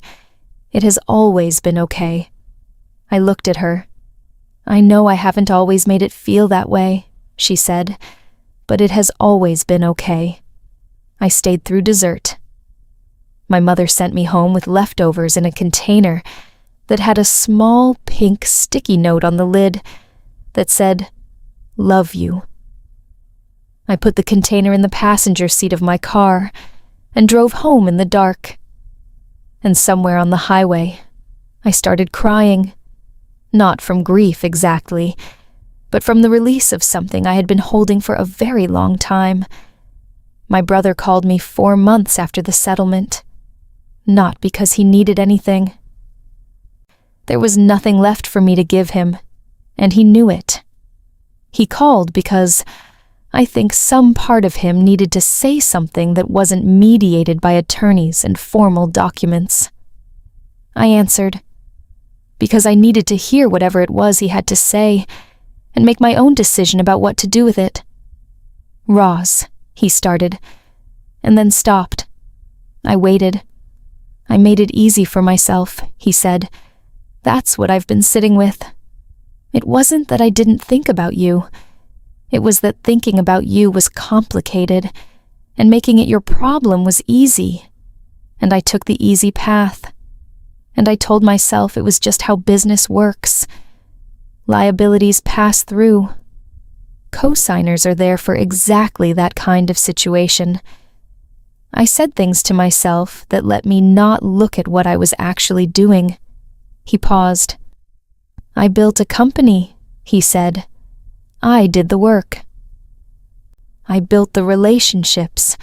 "It has always been okay." I looked at her. "I know I haven't always made it feel that way," she said, but it has always been okay. I stayed through dessert. My mother sent me home with leftovers in a container that had a small pink sticky note on the lid that said, "Love you." I put the container in the passenger seat of my car and drove home in the dark. And somewhere on the highway, I started crying. Not from grief exactly, but from the release of something I had been holding for a very long time. My brother called me 4 months after the settlement, not because he needed anything. There was nothing left for me to give him, and he knew it. He called because I think some part of him needed to say something that wasn't mediated by attorneys and formal documents. I answered, because I needed to hear whatever it was he had to say and make my own decision about what to do with it. "Roz," he started, and then stopped. I waited. "I made it easy for myself," he said. "That's what I've been sitting with. It wasn't that I didn't think about you. It was that thinking about you was complicated, and making it your problem was easy. And I took the easy path. And I told myself it was just how business works. Liabilities pass through. Co-signers are there for exactly that kind of situation. I said things to myself that let me not look at what I was actually doing." He paused. "I built a company," he said. "I did the work. I built the relationships.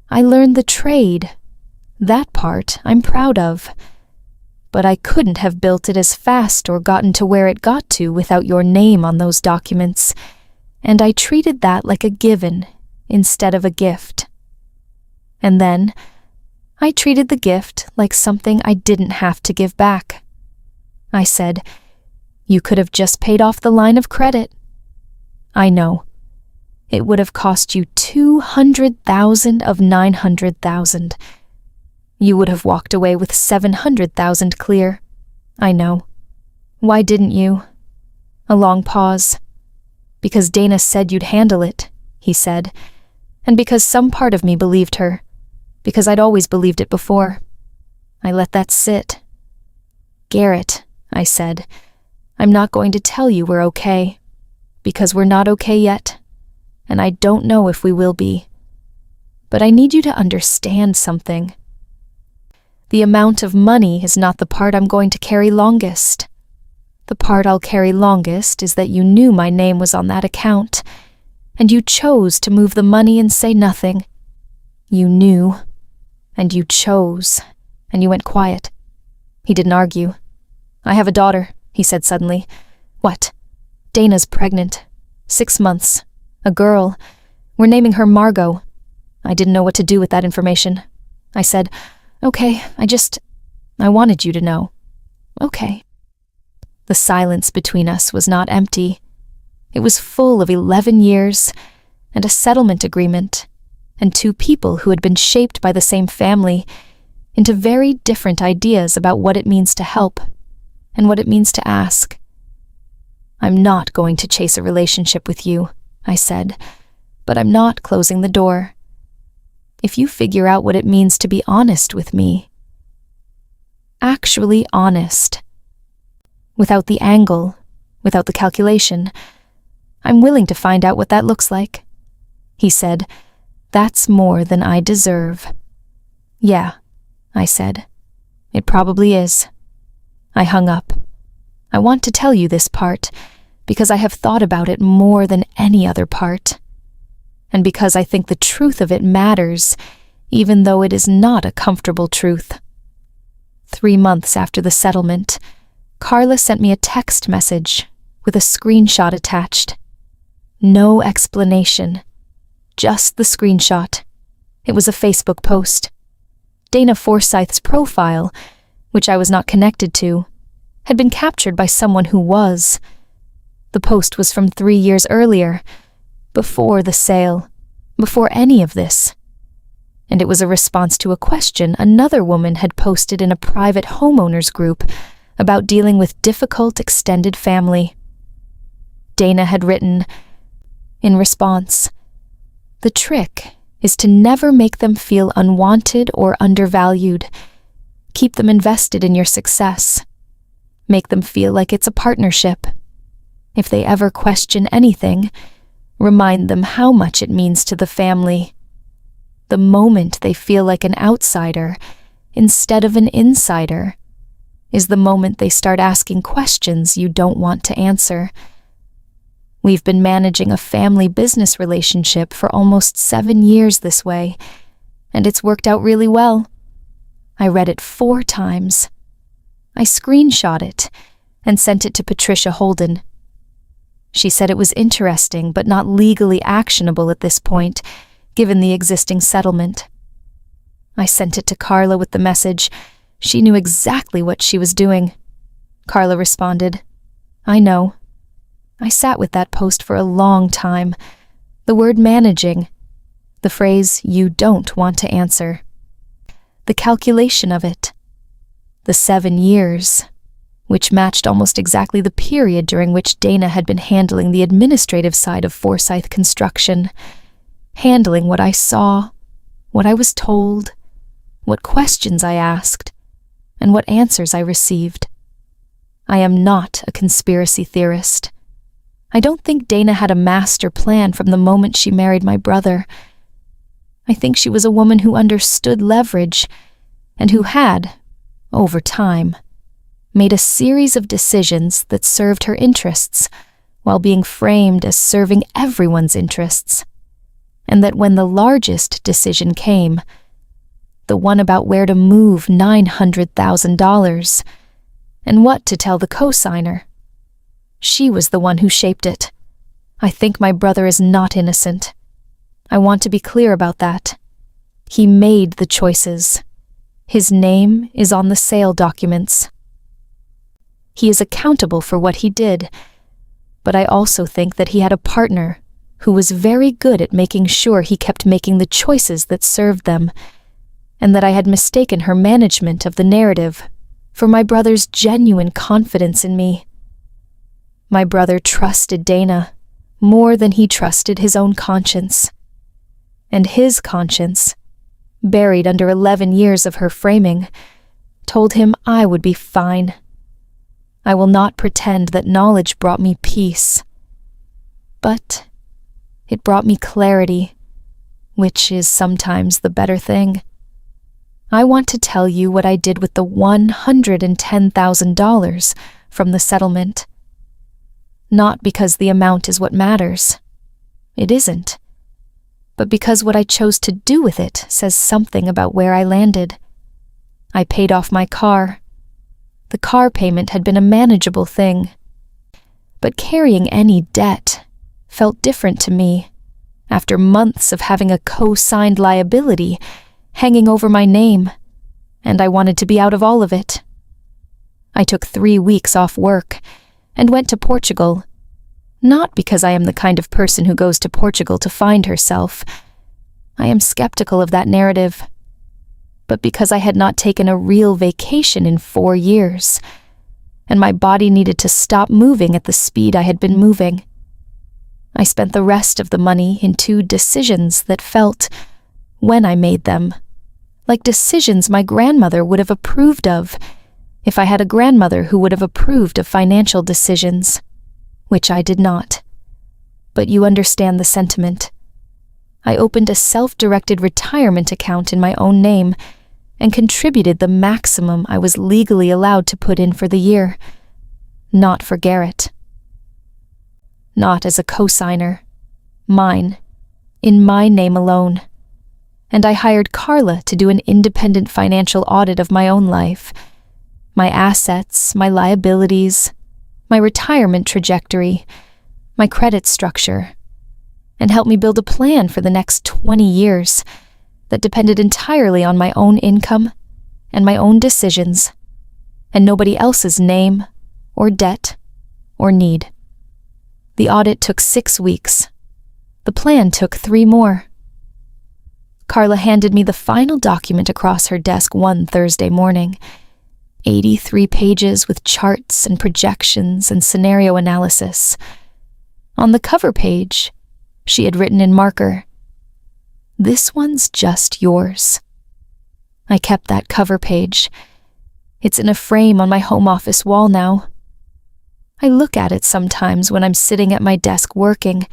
I learned the trade. That part I'm proud of. But I couldn't have built it as fast or gotten to where it got to without your name on those documents, and I treated that like a given instead of a gift. And then I treated the gift like something I didn't have to give back. I said, 'You could have just paid off the line of credit.' I know. It would have cost you 200,000 of 900,000. You would have walked away with 700,000 clear. I know. Why didn't you?" A long pause. "Because Dana said you'd handle it," he said, "and because some part of me believed her, because I'd always believed it before. I let that sit." "Garrett," I said, "I'm not going to tell you we're okay, because we're not okay yet, and I don't know if we will be. But I need you to understand something. The amount of money is not the part I'm going to carry longest. The part I'll carry longest is that you knew my name was on that account, and you chose to move the money and say nothing. You knew, and you chose, and you went quiet." He didn't argue. "I have a daughter," he said suddenly. "What?" "Dana's pregnant. 6 months. A girl. We're naming her Margot." I didn't know what to do with that information. I said, "Okay, I wanted you to know." "Okay." The silence between us was not empty. It was full of 11 years, and a settlement agreement, and 2 people who had been shaped by the same family into very different ideas about what it means to help, and what it means to ask. "I'm not going to chase a relationship with you," I said, "but I'm not closing the door. If you figure out what it means to be honest with me, actually honest, without the angle, without the calculation, I'm willing to find out what that looks like." He said, "That's more than I deserve." "Yeah," I said, "it probably is." I hung up. I want to tell you this part because I have thought about it more than any other part, and because I think the truth of it matters, even though it is not a comfortable truth. 3 months after the settlement, Carla sent me a text message with a screenshot attached. No explanation, just the screenshot. It was a Facebook post. Dana Forsythe's profile, which I was not connected to, had been captured by someone who was. The post was from 3 years earlier, before the sale, before any of this. And it was a response to a question another woman had posted in a private homeowners group about dealing with difficult extended family. Dana had written, in response. The trick is to never make them feel unwanted or undervalued. Keep them invested in your success. Make them feel like it's a partnership. If they ever question anything, remind them how much it means to the family. The moment they feel like an outsider instead of an insider is the moment they start asking questions you don't want to answer. We've been managing a family business relationship for almost 7 years this way, and it's worked out really well. I read it 4 times. I screenshot it and sent it to Patricia Holden. She said it was interesting but not legally actionable at this point, given the existing settlement. I sent it to Carla with the message. She knew exactly what she was doing. Carla responded, "I know." I sat with that post for a long time. The word managing, the phrase "you don't want to answer," the calculation of it, the 7 years, which matched almost exactly the period during which Dana had been handling the administrative side of Forsythe Construction, handling what I saw, what I was told, what questions I asked, and what answers I received. I am not a conspiracy theorist. I don't think Dana had a master plan from the moment she married my brother. I think she was a woman who understood leverage and who had, over time, made a series of decisions that served her interests while being framed as serving everyone's interests, and that when the largest decision came, the one about where to move $900,000 and what to tell the co-signer, she was the one who shaped it. I think my brother is not innocent. I want to be clear about that. He made the choices. His name is on the sale documents. He is accountable for what he did, but I also think that he had a partner who was very good at making sure he kept making the choices that served them, and that I had mistaken her management of the narrative for my brother's genuine confidence in me. My brother trusted Dana more than he trusted his own conscience. And his conscience, buried under 11 years of her framing, told him I would be fine. I will not pretend that knowledge brought me peace, but it brought me clarity, which is sometimes the better thing. I want to tell you what I did with the $110,000 from the settlement. Not because the amount is what matters. It isn't. But because what I chose to do with it says something about where I landed. I paid off my car. The car payment had been a manageable thing. But carrying any debt felt different to me after months of having a co-signed liability hanging over my name, and I wanted to be out of all of it. I took 3 weeks off work and went to Portugal, not because I am the kind of person who goes to Portugal to find herself. I am skeptical of that narrative, but because I had not taken a real vacation in 4 years, and my body needed to stop moving at the speed I had been moving. I spent the rest of the money in 2 decisions that felt, when I made them, like decisions my grandmother would have approved of if I had a grandmother who would have approved of financial decisions, which I did not. But you understand the sentiment. I opened a self-directed retirement account in my own name and contributed the maximum I was legally allowed to put in for the year, not for Garrett. Not as a co-signer, mine, in my name alone. And I hired Carla to do an independent financial audit of my own life, my assets, my liabilities, my retirement trajectory, my credit structure, and help me build a plan for the next 20 years that depended entirely on my own income and my own decisions, and nobody else's name or debt or need. The audit took 6 weeks. The plan took 3 more. Carla handed me the final document across her desk one Thursday morning, 83 pages with charts and projections and scenario analysis. On the cover page, She had written in marker, "This one's just yours." I kept that cover page. It's in a frame on my home office wall now. I look at it sometimes when I'm sitting at my desk working,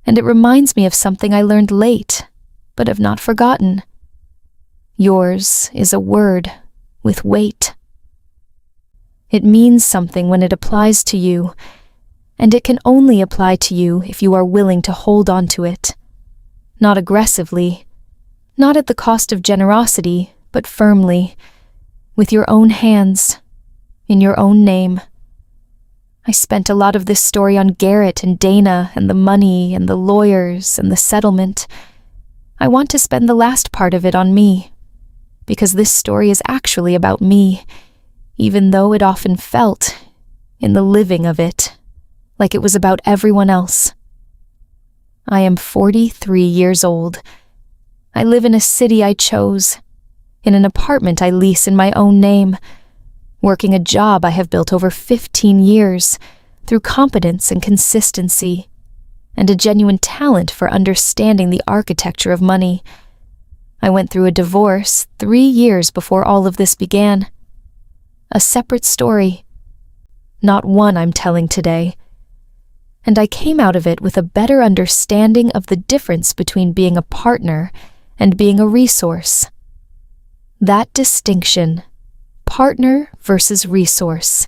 and it reminds me of something I learned late, but have not forgotten. Yours is a word with weight. It means something when it applies to you, and it can only apply to you if you are willing to hold on to it. Not aggressively, not at the cost of generosity, but firmly, with your own hands, in your own name. I spent a lot of this story on Garrett and Dana and the money and the lawyers and the settlement. I want to spend the last part of it on me, because this story is actually about me, even though it often felt, in the living of it, like it was about everyone else. I am 43 years old. I live in a city I chose, in an apartment I lease in my own name, working a job I have built over 15 years through competence and consistency, and a genuine talent for understanding the architecture of money. I went through a divorce 3 years before all of this began. A separate story, not one I'm telling today. And I came out of it with a better understanding of the difference between being a partner and being a resource. That distinction, partner versus resource,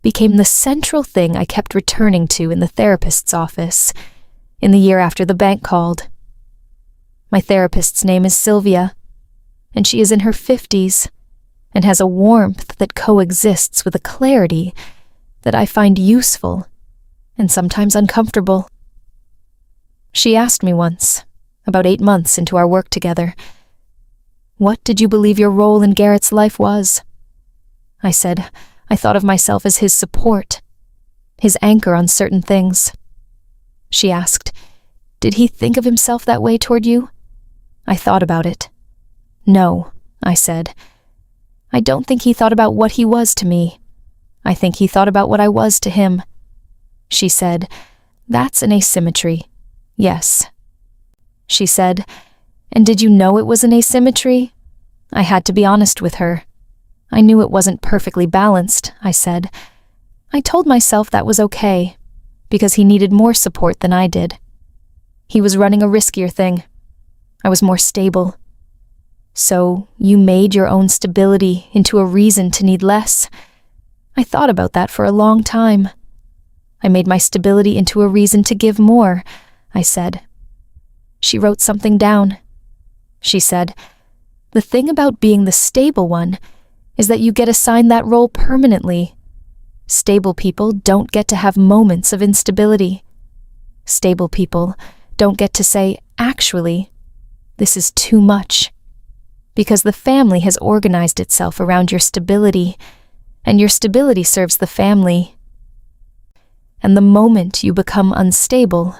became the central thing I kept returning to in the therapist's office in the year after the bank called. My therapist's name is Sylvia, and she is in her 50s and has a warmth that coexists with a clarity that I find useful and sometimes uncomfortable. She asked me once, about 8 months into our work together, "What did you believe your role in Garrett's life was?" I said, I thought of myself as his support, his anchor on certain things. She asked, "Did he think of himself that way toward you?" I thought about it. "No," I said. "I don't think he thought about what he was to me. I think he thought about what I was to him." She said, "That's an asymmetry." "Yes." She said, "And did you know it was an asymmetry?" I had to be honest with her. I knew it wasn't perfectly balanced, I said. I told myself that was okay, because he needed more support than I did. He was running a riskier thing. I was more stable. "So you made your own stability into a reason to need less?" I thought about that for a long time. "I made my stability into a reason to give more," I said. She wrote something down. She said, "The thing about being the stable one is that you get assigned that role permanently. Stable people don't get to have moments of instability. Stable people don't get to say, actually, this is too much, because the family has organized itself around your stability, and your stability serves the family. And the moment you become unstable,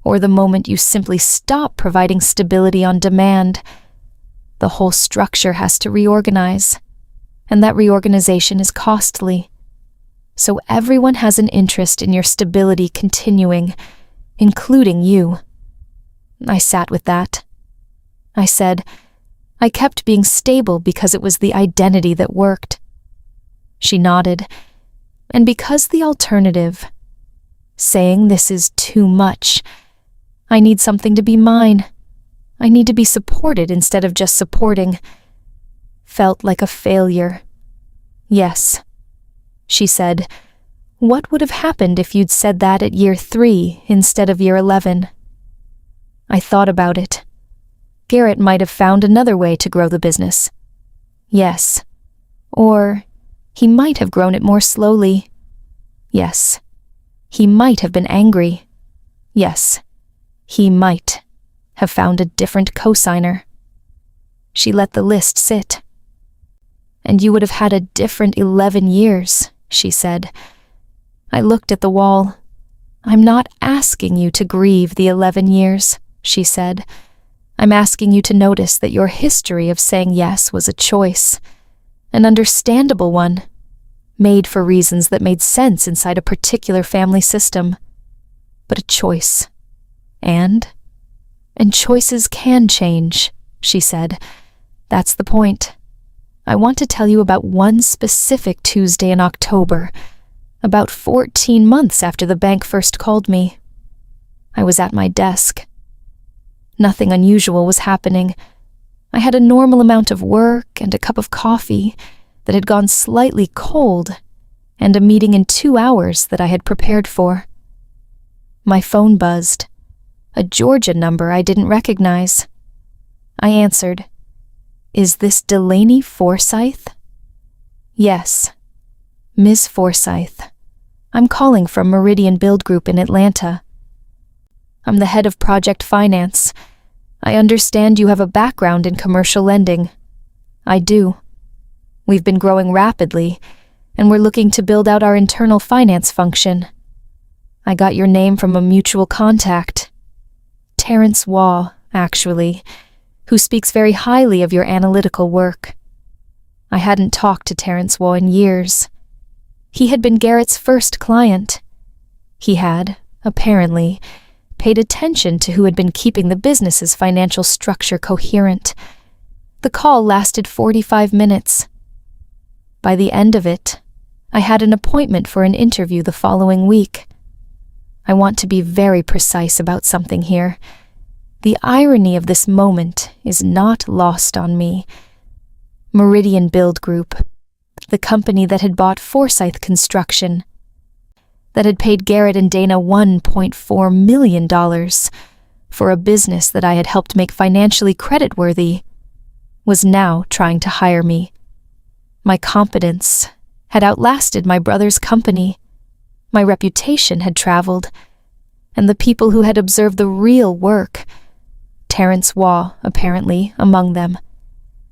or the moment you simply stop providing stability on demand, the whole structure has to reorganize, and that reorganization is costly. So everyone has an interest in your stability continuing, including you." I sat with that. I said, "I kept being stable because it was the identity that worked." She nodded. "And because the alternative, saying this is too much, I need something to be mine. I need to be supported instead of just supporting, felt like a failure." "Yes." She said, "What would have happened if you'd said that at year 3 instead of year 11? I thought about it. Garrett might have found another way to grow the business. Yes. Or he might have grown it more slowly. Yes. He might have been angry. Yes. He might have found a different cosigner. She let the list sit. "And you would have had a different 11 years, she said. I looked at the wall. "I'm not asking you to grieve the 11 years, she said. I'm asking you to notice that your history of saying yes was a choice, an understandable one, made for reasons that made sense inside a particular family system, but a choice. And choices can change, she said. That's the point. I want to tell you about one specific Tuesday in October, about 14 months after the bank first called me. I was at my desk. Nothing unusual was happening. I had a normal amount of work and a cup of coffee that had gone slightly cold, and a meeting in 2 hours that I had prepared for. My phone buzzed. A Georgia number I didn't recognize. I answered. Is this Delaney Forsythe? Yes. Ms. Forsythe. I'm calling from Meridian Build Group in Atlanta. I'm the head of project finance. I understand you have a background in commercial lending. I do. We've been growing rapidly, and we're looking to build out our internal finance function. I got your name from a mutual contact. Terrence Waugh, actually, who speaks very highly of your analytical work. I hadn't talked to Terrence Waugh in years. He had been Garrett's first client. He had, apparently, paid attention to who had been keeping the business's financial structure coherent. The call lasted 45 minutes. By the end of it, I had an appointment for an interview the following week. I want to be very precise about something here. The irony of this moment is not lost on me. Meridian Build Group, the company that had bought Forsythe Construction, that had paid Garrett and Dana $1.4 million for a business that I had helped make financially creditworthy, was now trying to hire me. My competence had outlasted my brother's company. My reputation had traveled, and the people who had observed the real work, Terrence Waugh, apparently, among them,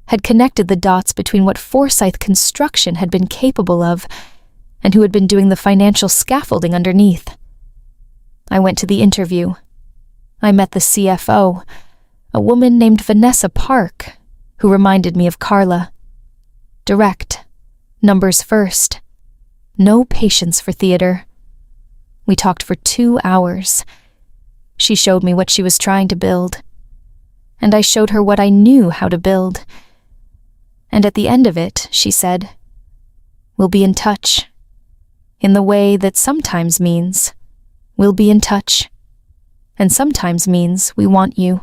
had connected the dots between what Forsythe Construction had been capable of and who had been doing the financial scaffolding underneath. I went to the interview. I met the CFO, a woman named Vanessa Park, who reminded me of Carla. Direct, numbers first, no patience for theater. We talked for 2 hours. She showed me what she was trying to build, and I showed her what I knew how to build. And at the end of it, she said, "We'll be in touch," in the way that sometimes means, "We'll be in touch," and sometimes means, "We want you."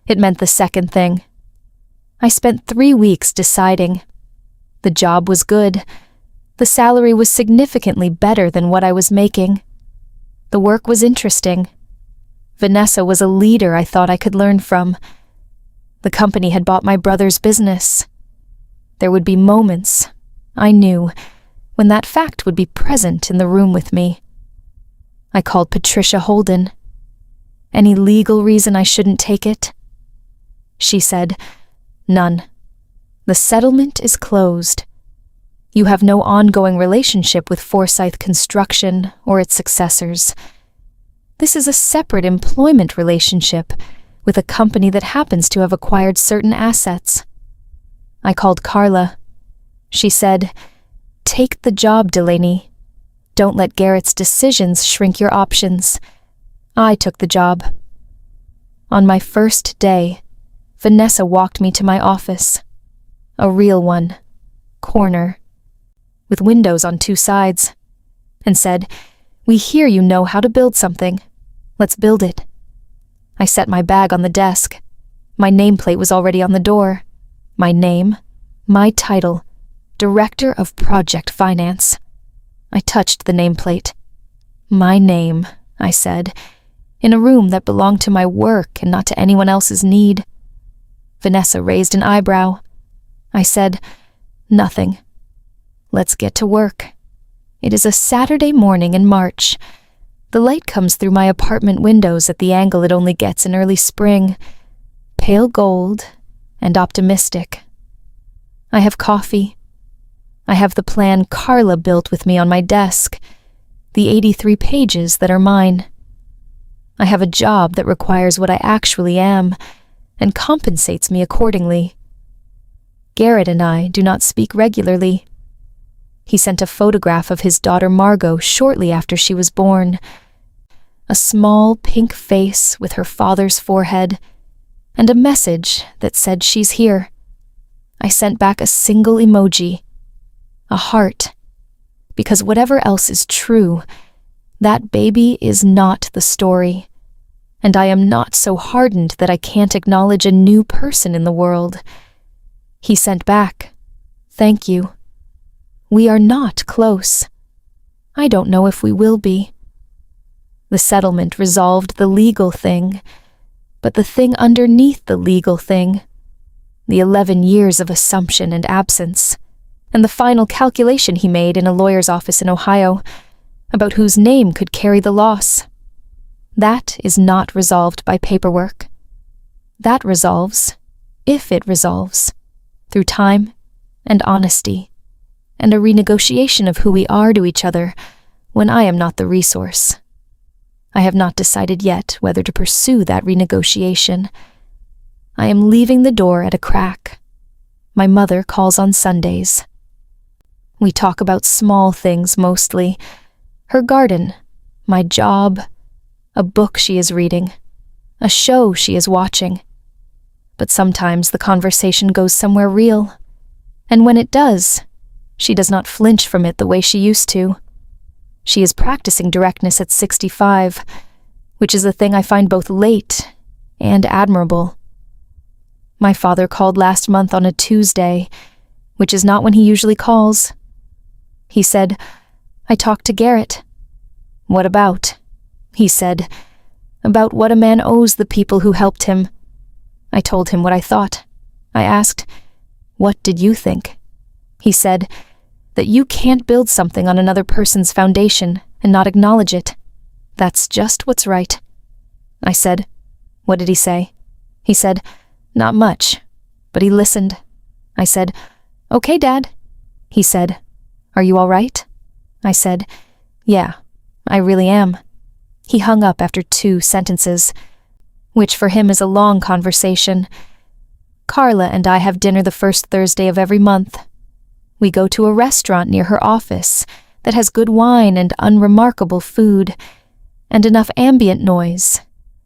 It meant the second thing. I spent 3 weeks deciding. The job was good. The salary was significantly better than what I was making. The work was interesting. Vanessa was a leader I thought I could learn from. The company had bought my brother's business. There would be moments, I knew, when that fact would be present in the room with me. I called Patricia Holden. Any legal reason I shouldn't take it? She said, "None. The settlement is closed. You have no ongoing relationship with Forsythe Construction or its successors. This is a separate employment relationship with a company that happens to have acquired certain assets." I called Carla. She said, "Take the job, Delaney. Don't let Garrett's decisions shrink your options." I took the job. On my first day, Vanessa walked me to my office. A real one, corner, with windows on 2 sides, and said, "We hear you know how to build something. Let's build it." I set my bag on the desk. My nameplate was already on the door. My name, my title, Director of Project Finance. I touched the nameplate. "My name," I said, in a room that belonged to my work and not to anyone else's need. Vanessa raised an eyebrow. I said, "Nothing. Let's get to work." It is a Saturday morning in March. The light comes through my apartment windows at the angle it only gets in early spring, pale gold and optimistic. I have coffee. I have the plan Carla built with me on my desk, the 83 pages that are mine. I have a job that requires what I actually am and compensates me accordingly. Garrett and I do not speak regularly. He sent a photograph of his daughter Margot shortly after she was born. a small pink face with her father's forehead, and a message that said she's here. I sent back a single emoji, a heart, because whatever else is true, that baby is not the story, and I am not so hardened that I can't acknowledge a new person in the world. He sent back, "Thank you. We are not close. I don't know if we will be." The settlement resolved the legal thing, but the thing underneath the legal thing, the 11 years of assumption and absence, and the final calculation he made in a lawyer's office in Ohio about whose name could carry the loss, that is not resolved by paperwork. That resolves, if it resolves, through time and honesty, and a renegotiation of who we are to each other when I am not the resource. I have not decided yet whether to pursue that renegotiation. I am leaving the door at a crack. My mother calls on Sundays. We talk about small things mostly. Her garden, my job, a book she is reading, a show she is watching. But sometimes the conversation goes somewhere real, and when it does, she does not flinch from it the way she used to. She is practicing directness at 65, which is a thing I find both late and admirable. My father called last month on a Tuesday, which is not when he usually calls. He said, "I talked to Garrett." "What about?" He said, "About what a man owes the people who helped him." I told him what I thought. I asked, "What did you think?" He said, "That you can't build something on another person's foundation and not acknowledge it. That's just what's right." I said, "What did he say?" He said, "Not much, but he listened." I said, "Okay, Dad." He said, "Are you all right?" I said, "Yeah, I really am." He hung up after 2 sentences, which for him is a long conversation. Carla and I have dinner the first Thursday of every month. We go to a restaurant near her office that has good wine and unremarkable food, and enough ambient noise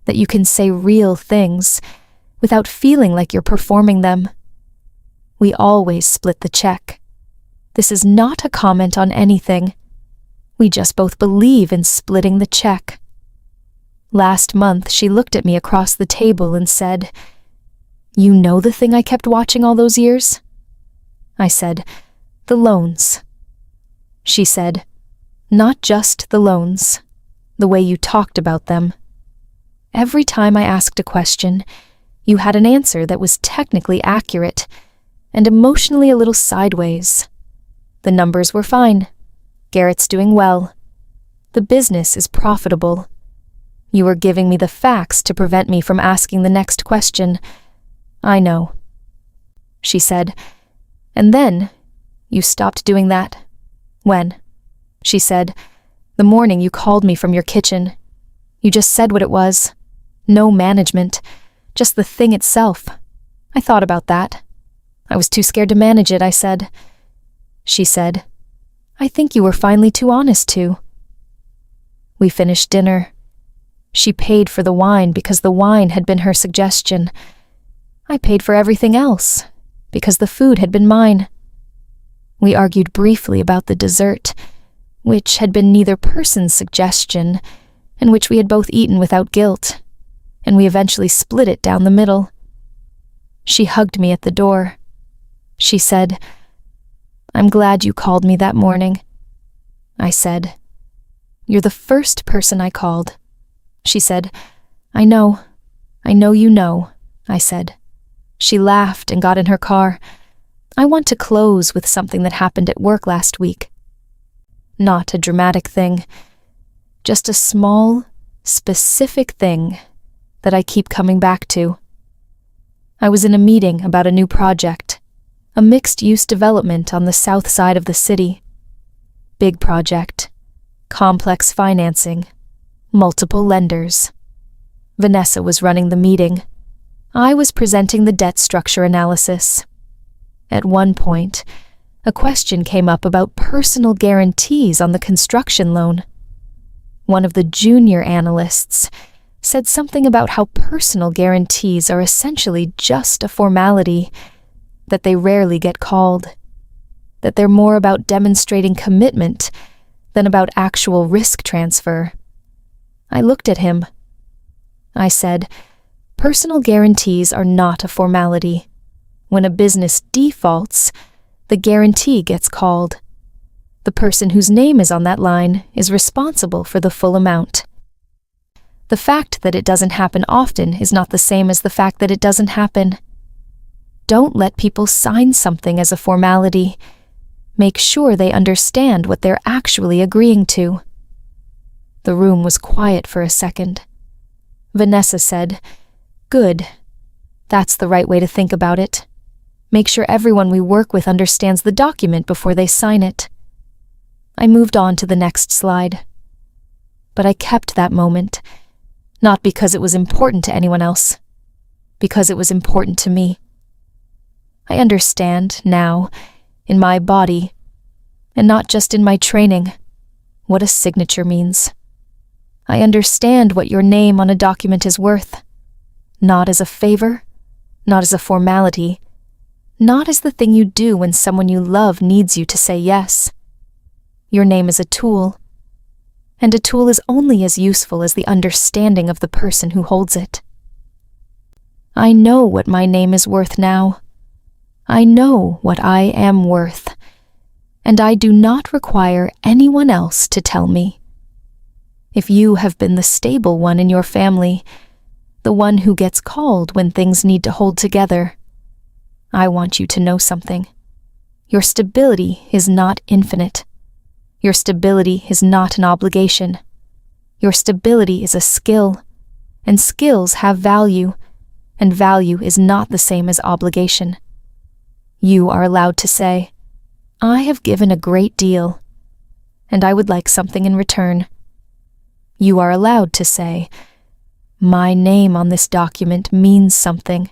that you can say real things without feeling like you're performing them. We always split the check. This is not a comment on anything. We just both believe in splitting the check. Last month, she looked at me across the table and said, "You know the thing I kept watching all those years?" I said, "The loans." She said, "Not just the loans, the way you talked about them. Every time I asked a question, you had an answer that was technically accurate and emotionally a little sideways. The numbers were fine. Garrett's doing well. The business is profitable. You were giving me the facts to prevent me from asking the next question. I know." She said, "And then you stopped doing that." "When?" She said, "The morning you called me from your kitchen. You just said what it was. No management, just the thing itself. I thought about that. I was too scared to manage it," I said. She said, "I think you were finally too honest to." We finished dinner. She paid for the wine because the wine had been her suggestion. I paid for everything else because the food had been mine. We argued briefly about the dessert, which had been neither person's suggestion, and which we had both eaten without guilt, and we eventually split it down the middle. She hugged me at the door. She said, "I'm glad you called me that morning." I said, "You're the first person I called." She said, I know you know," I said. She laughed and got in her car. "I want to close with something that happened at work last week. Not a dramatic thing, just a small, specific thing that I keep coming back to. I was in a meeting about a new project, a mixed-use development on the south side of the city. Big project, complex financing, multiple lenders. Vanessa was running the meeting. I was presenting the debt structure analysis. At one point, a question came up about personal guarantees on the construction loan. one of the junior analysts, said something about how personal guarantees are essentially just a formality, that they rarely get called, that they're more about demonstrating commitment than about actual risk transfer. I looked at him. I said, "Personal guarantees are not a formality. When a business defaults, the guarantee gets called. The person whose name is on that line is responsible for the full amount. The fact that it doesn't happen often is not the same as the fact that it doesn't happen. Don't let people sign something as a formality. Make sure they understand what they're actually agreeing to." The room was quiet for a second. Vanessa said, "Good. That's the right way to think about it. Make sure everyone we work with understands the document before they sign it." I moved on to the next slide. But I kept that moment, not because it was important to anyone else, because it was important to me. I understand now, in my body, and not just in my training, what a signature means. I understand what your name on a document is worth, not as a favor, not as a formality, not as the thing you do when someone you love needs you to say yes. Your name is a tool, and a tool is only as useful as the understanding of the person who holds it. I know what my name is worth now. I know what I am worth, and I do not require anyone else to tell me. If you have been the stable one in your family, the one who gets called when things need to hold together, I want you to know something. Your stability is not infinite. Your stability is not an obligation. Your stability is a skill, and skills have value, and value is not the same as obligation. You are allowed to say, "I have given a great deal, and I would like something in return." You are allowed to say, "My name on this document means something,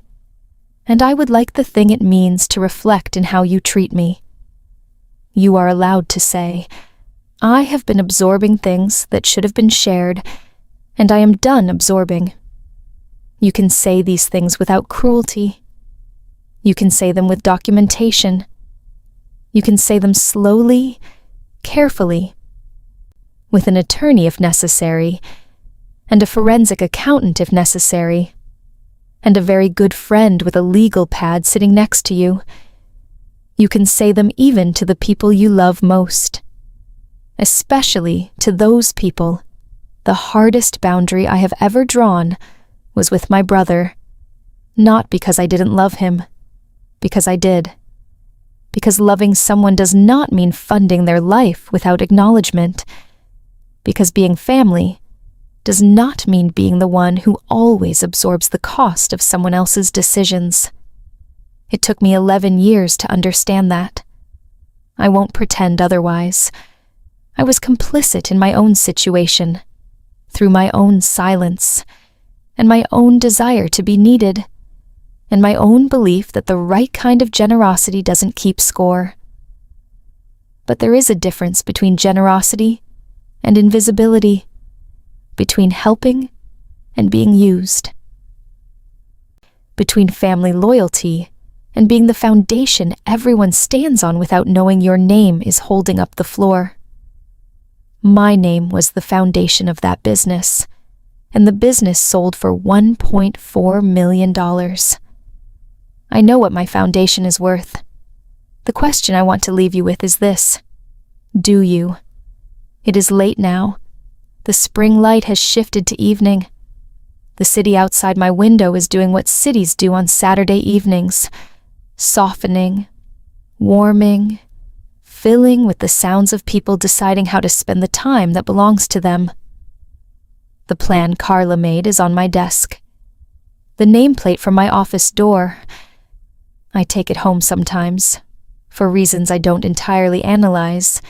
and I would like the thing it means to reflect in how you treat me." You are allowed to say, "I have been absorbing things that should have been shared, and I am done absorbing." You can say these things without cruelty. You can say them with documentation. You can say them slowly, carefully, with an attorney if necessary, and a forensic accountant if necessary, and a very good friend with a legal pad sitting next to you. You can say them even to the people you love most. Especially to those people, the hardest boundary I have ever drawn was with my brother, not because I didn't love him, because I did. Because loving someone does not mean funding their life without acknowledgement. Because being family does not mean being the one who always absorbs the cost of someone else's decisions. It took me 11 years to understand that. I won't pretend otherwise. I was complicit in my own situation, through my own silence, and my own desire to be needed, and my own belief that the right kind of generosity doesn't keep score. But there is a difference between generosity and invisibility, between helping and being used, between family loyalty and being the foundation everyone stands on without knowing your name is holding up the floor. My name was the foundation of that business, and the business sold for $1.4 million. I know what my foundation is worth. The question I want to leave you with is this: do you? It is late now. The spring light has shifted to evening. The city outside my window is doing what cities do on Saturday evenings, softening, warming, filling with the sounds of people deciding how to spend the time that belongs to them. The plan Carla made is on my desk. The nameplate from my office door. I take it home sometimes, for reasons I don't entirely analyze,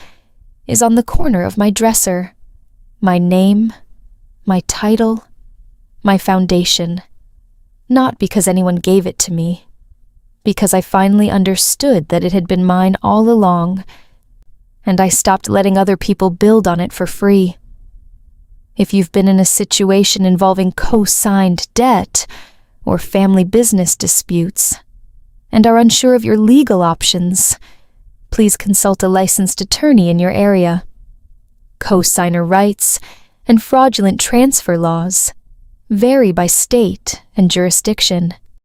is on the corner of my dresser. My name, my title, my foundation. Not because anyone gave it to me, because I finally understood that it had been mine all along, and I stopped letting other people build on it for free. If you've been in a situation involving co-signed debt or family business disputes and are unsure of your legal options, please consult a licensed attorney in your area. Co-signer rights and fraudulent transfer laws vary by state and jurisdiction.